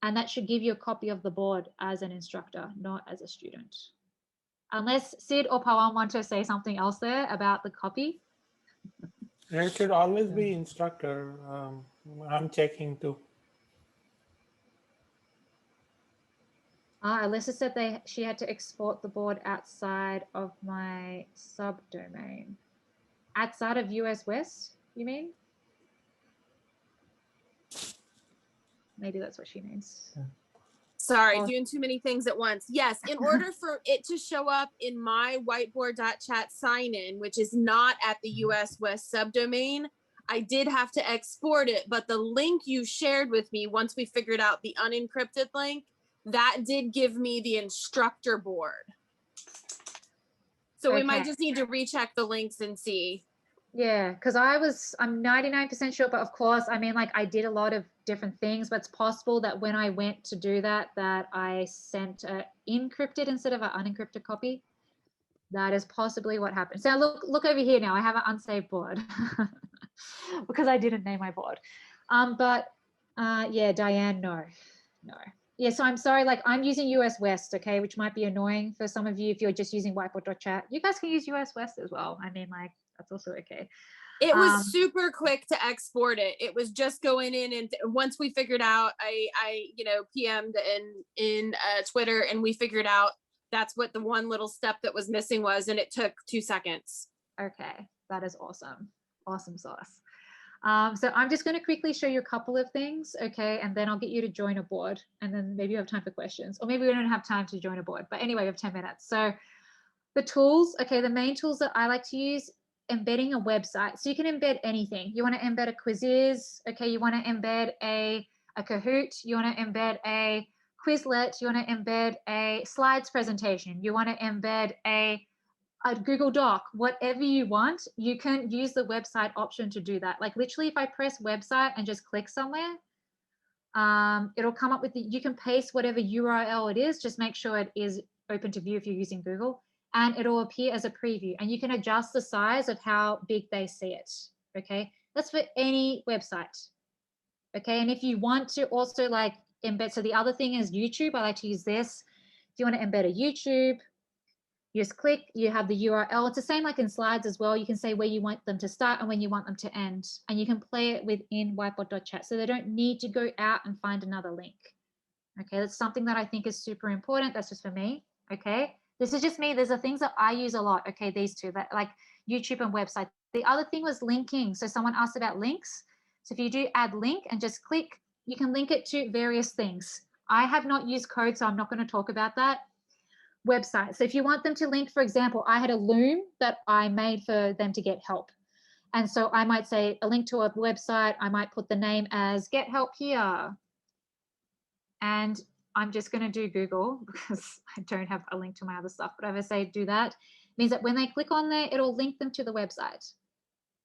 and that should give you a copy of the board as an instructor, not as a student. Unless Sid or Pawan want to say something else there about the copy. It should always be instructor. I'm checking too. Alyssa said she had to export the board outside of my subdomain. Outside of US West, you mean? Maybe that's what she means. Yeah. Sorry, doing too many things at once. Yes, in order for it to show up in my Whiteboard.chat sign-in, which is not at the US West subdomain, I did have to export it, but the link you shared with me, once we figured out the unencrypted link, that did give me the instructor board. So we might just need to recheck the links and see. Yeah, because I'm 99% sure, but of course, I mean, like I did a lot of different things, but it's possible that when I went to do that I sent an encrypted instead of an unencrypted copy. That is possibly what happened. So look over here now. I have an unsaved board because I didn't name my board. Yeah, Diane, no. Yeah, so I'm sorry, like I'm using US West, okay, which might be annoying for some of you if you're just using Whiteboard.chat. You guys can use US West as well. I mean, like, that's also okay. It was super quick to export it. It was just going in, and once we figured out, I PM'd in Twitter, and we figured out that's what the one little step that was missing was, and it took 2 seconds. Okay, that is awesome. Awesome sauce. So I'm just going to quickly show you a couple of things, okay, and then I'll get you to join a board, and then maybe you have time for questions, or maybe we don't have time to join a board, but anyway, we have 10 minutes. So the tools, okay, the main tools that I like to use, embedding a website. So you can embed anything. You want to embed a Quizizz, okay, you want to embed a Kahoot, you want to embed a Quizlet, you want to embed a slides presentation, you want to embed a Google Doc, whatever you want, you can use the website option to do that. Like literally if I press website and just click somewhere, it'll come up with you can paste whatever URL it is, just make sure it is open to view if you're using Google, and it'll appear as a preview, and you can adjust the size of how big they see it, okay? That's for any website, okay? And if you want to also like embed, so the other thing is YouTube, I like to use this. If you want to embed a YouTube, you just click, you have the URL. It's the same like in slides as well. You can say where you want them to start and when you want them to end. And you can play it within Whiteboard.chat. So they don't need to go out and find another link. Okay, that's something that I think is super important. That's just for me. Okay, this is just me. There's the things that I use a lot. Okay, these two, that like YouTube and website. The other thing was linking. So someone asked about links. So if you do add link and just click, you can link it to various things. I have not used code, so I'm not going to talk about that. Website. So if you want them to link, for example, I had a Loom that I made for them to get help. And so I might say a link to a website. I might put the name as get help here. And I'm just going to do Google because I don't have a link to my other stuff. But if I say do that, it means that when they click on there, it'll link them to the website.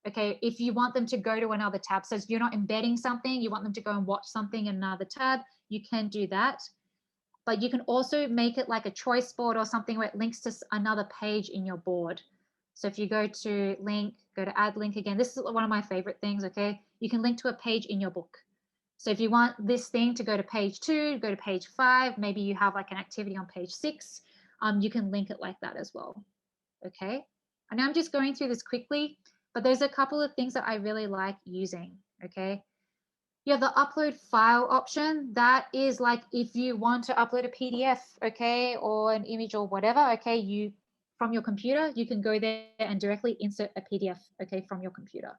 Okay, if you want them to go to another tab, so if you're not embedding something, you want them to go and watch something in another tab, you can do that. But you can also make it like a choice board or something where it links to another page in your board. So if you go to link, go to add link again, this is one of my favorite things, okay? You can link to a page in your book. So if you want this thing to go to page 2, go to page 5, maybe you have like an activity on page 6, you can link it like that as well, okay? And I'm just going through this quickly, but there's a couple of things that I really like using, okay? You have the upload file option. That is like if you want to upload a PDF, okay, or an image or whatever, okay, you from your computer, you can go there and directly insert a PDF, okay, from your computer.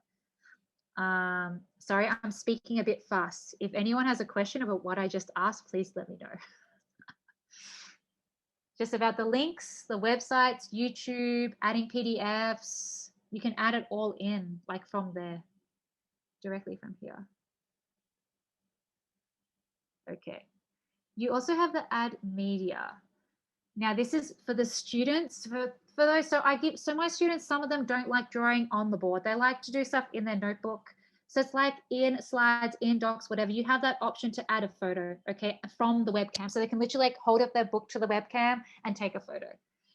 Sorry, I'm speaking a bit fast. If anyone has a question about what I just asked, please let me know. Just about the links, the websites, YouTube, adding PDFs, you can add it all in, like from there, directly from here. Okay. You also have the add media. Now this is for the students, for those, so my students, some of them don't like drawing on the board. They like to do stuff in their notebook. So it's like in slides, in docs, whatever, you have that option to add a photo, okay, from the webcam. So they can literally like hold up their book to the webcam and take a photo.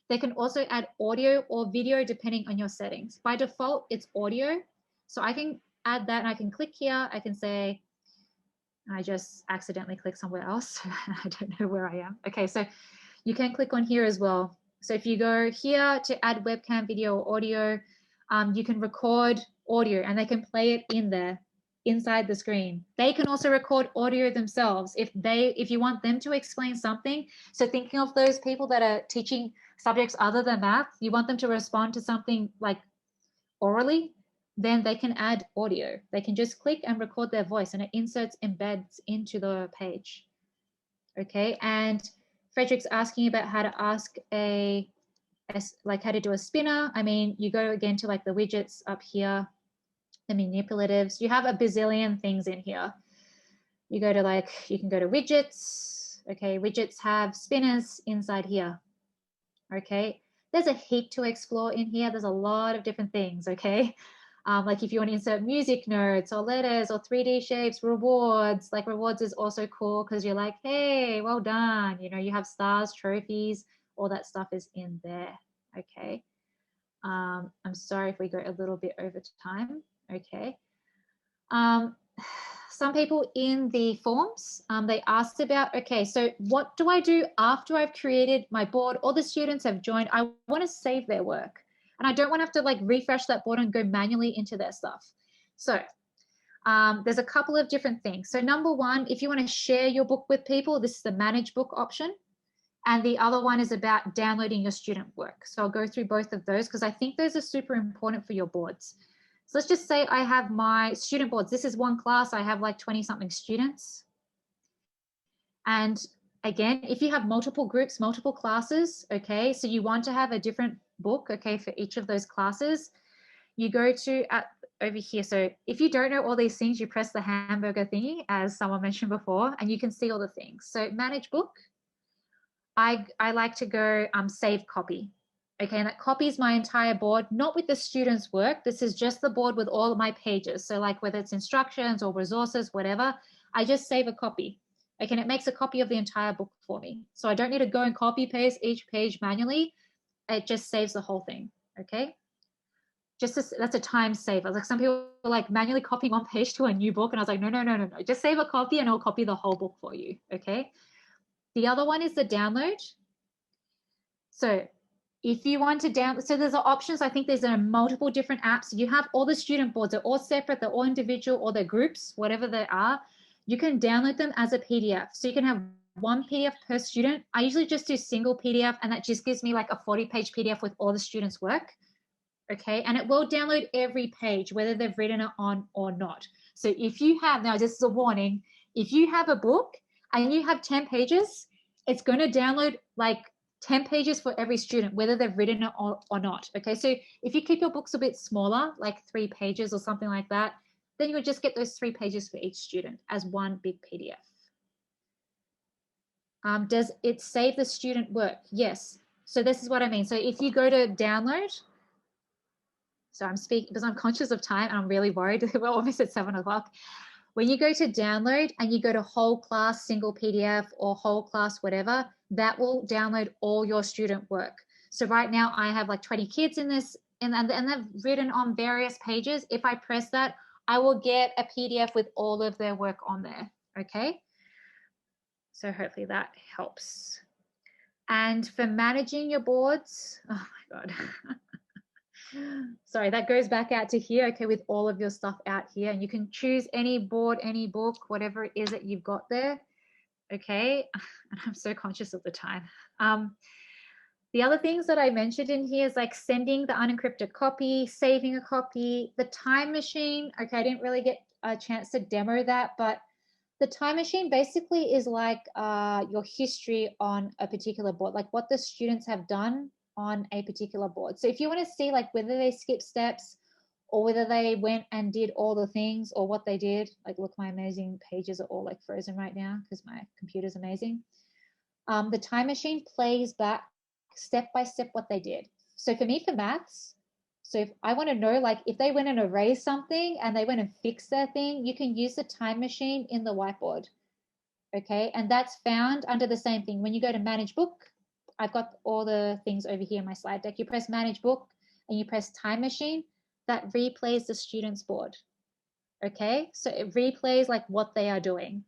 They can also add audio or video depending on your settings. By default, it's audio. So I can add that and I can click here. I can say, I just accidentally clicked somewhere else. I don't know where I am. Okay, so you can click on here as well. So if you go here to add webcam, video, or audio, you can record audio and they can play it in there inside the screen. They can also record audio themselves if you want them to explain something. So thinking of those people that are teaching subjects other than math, you want them to respond to something like orally, then they can add audio. They can just click and record their voice and it embeds into the page. Okay, and Frederick's asking about how to ask like how to do a spinner. I mean, you go again to like the widgets up here, the manipulatives. You have a bazillion things in here. You go to like, you can go to widgets. Okay, widgets have spinners inside here. Okay, there's a heap to explore in here. There's a lot of different things, okay? Like if you want to insert music notes or letters or 3D shapes, rewards, like rewards is also cool because you're like, hey, well done. You know, you have stars, trophies, all that stuff is in there, okay? I'm sorry if we go a little bit over time, okay? some people in the forms, they asked about, okay, so what do I do after I've created my board? All the students have joined. I want to save their work and I don't want to have to like refresh that board and go manually into their stuff. So there's a couple of different things. So number one, if you want to share your book with people, this is the manage book option. And the other one is about downloading your student work. So I'll go through both of those because I think those are super important for your boards. So let's just say I have my student boards. This is one class. I have like 20 something students. And again, if you have multiple groups, multiple classes, okay, so you want to have a different book, okay, for each of those classes, you go to over here. So if you don't know all these things, you press the hamburger thingy, as someone mentioned before, and you can see all the things. So manage book. I like to go save copy. Okay, and that copies my entire board, not with the students' work. This is just the board with all of my pages. So like whether it's instructions or resources, whatever, I just save a copy. Okay, and it makes a copy of the entire book for me. So I don't need to go and copy paste each page manually. It just saves the whole thing, okay? That's a time saver. Like some people are like manually copying one page to a new book. And I was like, no. Just save a copy and it'll copy the whole book for you, okay? The other one is the download. So if you want to download, so there's options. I think there's multiple different apps. You have all the student boards. They're all separate. They're all individual or they're groups, whatever they are. You can download them as a PDF. So you can have one PDF per student. I usually just do single PDF and that just gives me like a 40-page PDF with all the students' work. Okay, and it will download every page, whether they've written it on or not. So if you have, now this is a warning, if you have a book and you have 10 pages, it's going to download like 10 pages for every student, whether they've written it or not. Okay, so if you keep your books a bit smaller, like 3 pages or something like that, then you would just get those 3 pages for each student as one big PDF. Does it save the student work? Yes. So this is what I mean. So if you go to download, so I'm speaking because I'm conscious of time and I'm really worried. We're almost at 7 o'clock. When you go to download and you go to whole class, single PDF or whole class, whatever, that will download all your student work. So right now I have like 20 kids in this and they've written on various pages. If I press that, I will get a PDF with all of their work on there. Okay. So hopefully that helps. And for managing your boards, oh my God. Sorry, that goes back out to here, okay, with all of your stuff out here. And you can choose any board, any book, whatever it is that you've got there, okay? And I'm so conscious of the time. The other things that I mentioned in here is like sending the unencrypted copy, saving a copy, the time machine. Okay, I didn't really get a chance to demo that, but the time machine basically is like your history on a particular board, like what the students have done on a particular board. So if you want to see like whether they skipped steps or whether they went and did all the things or what they did, like look, my amazing pages are all like frozen right now because my computer's amazing. The time machine plays back step by step what they did. So for me, for maths, so if I want to know, like if they went and erased something and they went and fixed their thing, you can use the time machine in the whiteboard. Okay, and that's found under the same thing. When you go to manage book, I've got all the things over here in my slide deck. You press manage book and you press time machine, that replays the student's board. Okay, so it replays like what they are doing.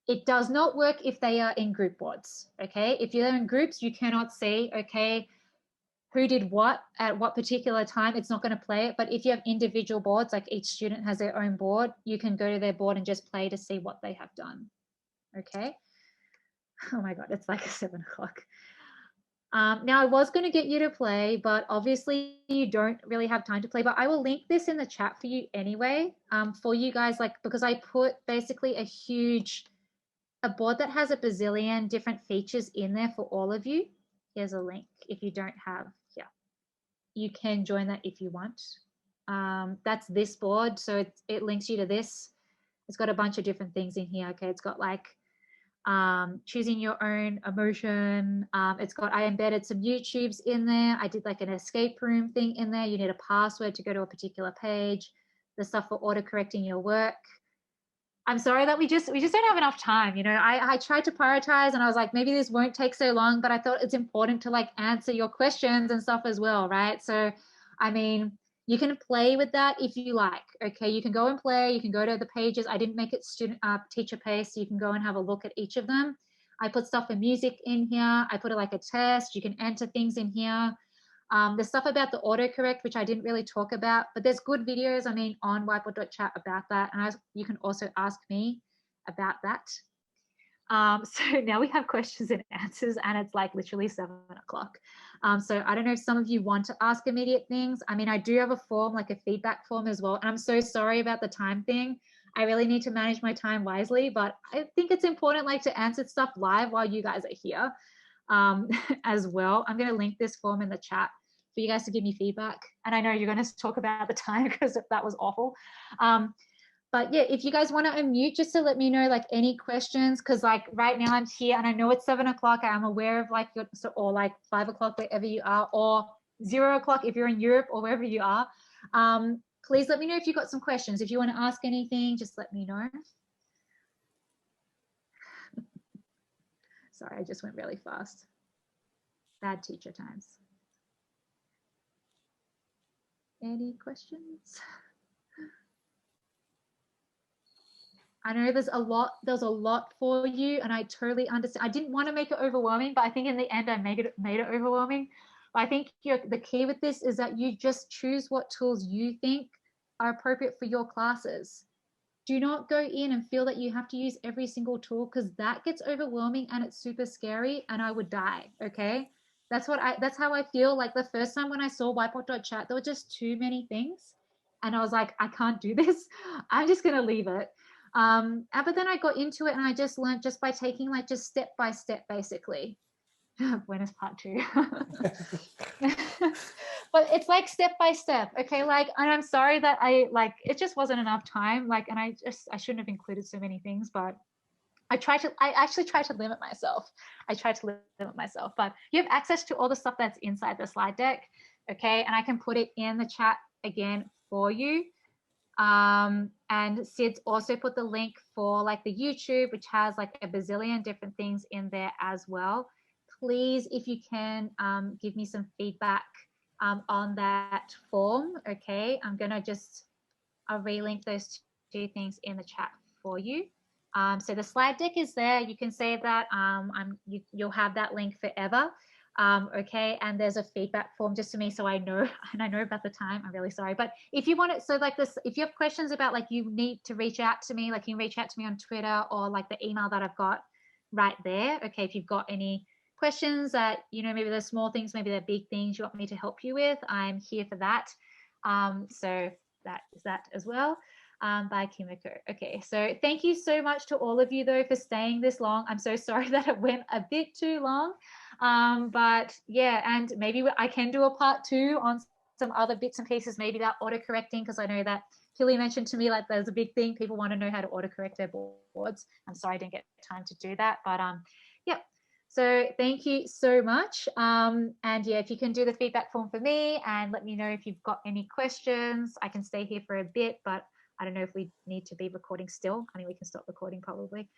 It does not work if they are in group boards. Okay, if you're in groups, you cannot see, okay, who did what at what particular time. It's not going to play it. But if you have individual boards, like each student has their own board, you can go to their board and just play to see what they have done. Okay. Oh my God, it's like 7 o'clock. Now I was going to get you to play, but obviously you don't really have time to play, but I will link this in the chat for you anyway, for you guys, like, because I put basically a board that has a bazillion different features in there for all of you. Here's a link. If you don't have, yeah, you can join that if you want. That's this board. So it links you to this. It's got a bunch of different things in here. Okay. It's got like, choosing your own emotion. I embedded some YouTubes in there. I did like an escape room thing in there. You need a password to go to a particular page. The stuff for auto correcting your work. I'm sorry that we just don't have enough time. You know, I tried to prioritize and I was like, maybe this won't take so long, but I thought it's important to like answer your questions and stuff as well, right? So, I mean, You can play with that if you like. Okay, you can go and play. You can go to the pages. I didn't make it student teacher paced, so you can go and have a look at each of them. I put stuff for music in here. I put it like a test. You can enter things in here. There's stuff about the autocorrect, which I didn't really talk about, but there's good videos, I mean, on Whiteboard.chat about that. And you can also ask me about that. So now we have questions and answers, and it's like literally 7 o'clock. So I don't know if some of you want to ask immediate things. I mean, I do have a form, like a feedback form as well. And I'm so sorry about the time thing. I really need to manage my time wisely, but I think it's important like to answer stuff live while you guys are here as well. I'm going to link this form in the chat for you guys to give me feedback. And I know you're going to talk about the time because that was awful. But yeah, if you guys want to unmute, just to let me know like any questions, because like right now I'm here and I know it's 7 o'clock. I'm aware of like your, or like 5 o'clock wherever you are, or 0 o'clock if you're in Europe or wherever you are. Please let me know if you've got some questions. If you want to ask anything, just let me know. Sorry, I just went really fast. Bad teacher times. Any questions? I know there's a lot for you, and I totally understand. I didn't want to make it overwhelming, but I think in the end I made it overwhelming. But I think the key with this is that you just choose what tools you think are appropriate for your classes. Do not go in and feel that you have to use every single tool, because that gets overwhelming and it's super scary, and I would die. Okay, that's how I feel. Like the first time when I saw Whiteboard.chat, there were just too many things, and I was like, I can't do this. I'm just gonna leave it. But then I got into it, and I just learned just by taking like just step by step, basically. When is part 2? But it's like step by step. Okay, like, and I'm sorry that it just wasn't enough time. Like, and I shouldn't have included so many things, but I actually try to limit myself. But you have access to all the stuff that's inside the slide deck. Okay, and I can put it in the chat again for you. And Sid's also put the link for like the YouTube, which has like a bazillion different things in there as well. Please, if you can, give me some feedback on that form. Okay, I'll relink those 2 things in the chat for you. So the slide deck is there. You can save that. You'll have that link forever. Okay, and there's a feedback form just to me, so I know, and I know about the time. I'm really sorry, but if you want it, so like this, if you have questions about like you need to reach out to me, like you can reach out to me on Twitter or like the email that I've got right there. Okay, if you've got any questions that, you know, maybe they're small things, maybe they're big things you want me to help you with, I'm here for that. So that is that as well. By Kimiko. Okay, so thank you so much to all of you though for staying this long. I'm so sorry that it went a bit too long, but yeah, and maybe I can do a part 2 on some other bits and pieces, maybe that autocorrecting, because I know that Hilly mentioned to me like there's a big thing, people want to know how to autocorrect their boards. I'm sorry I didn't get time to do that, but yeah. So thank you so much. And yeah, if you can do the feedback form for me and let me know if you've got any questions. I can stay here for a bit, but I don't know if we need to be recording still. I mean, we can stop recording probably.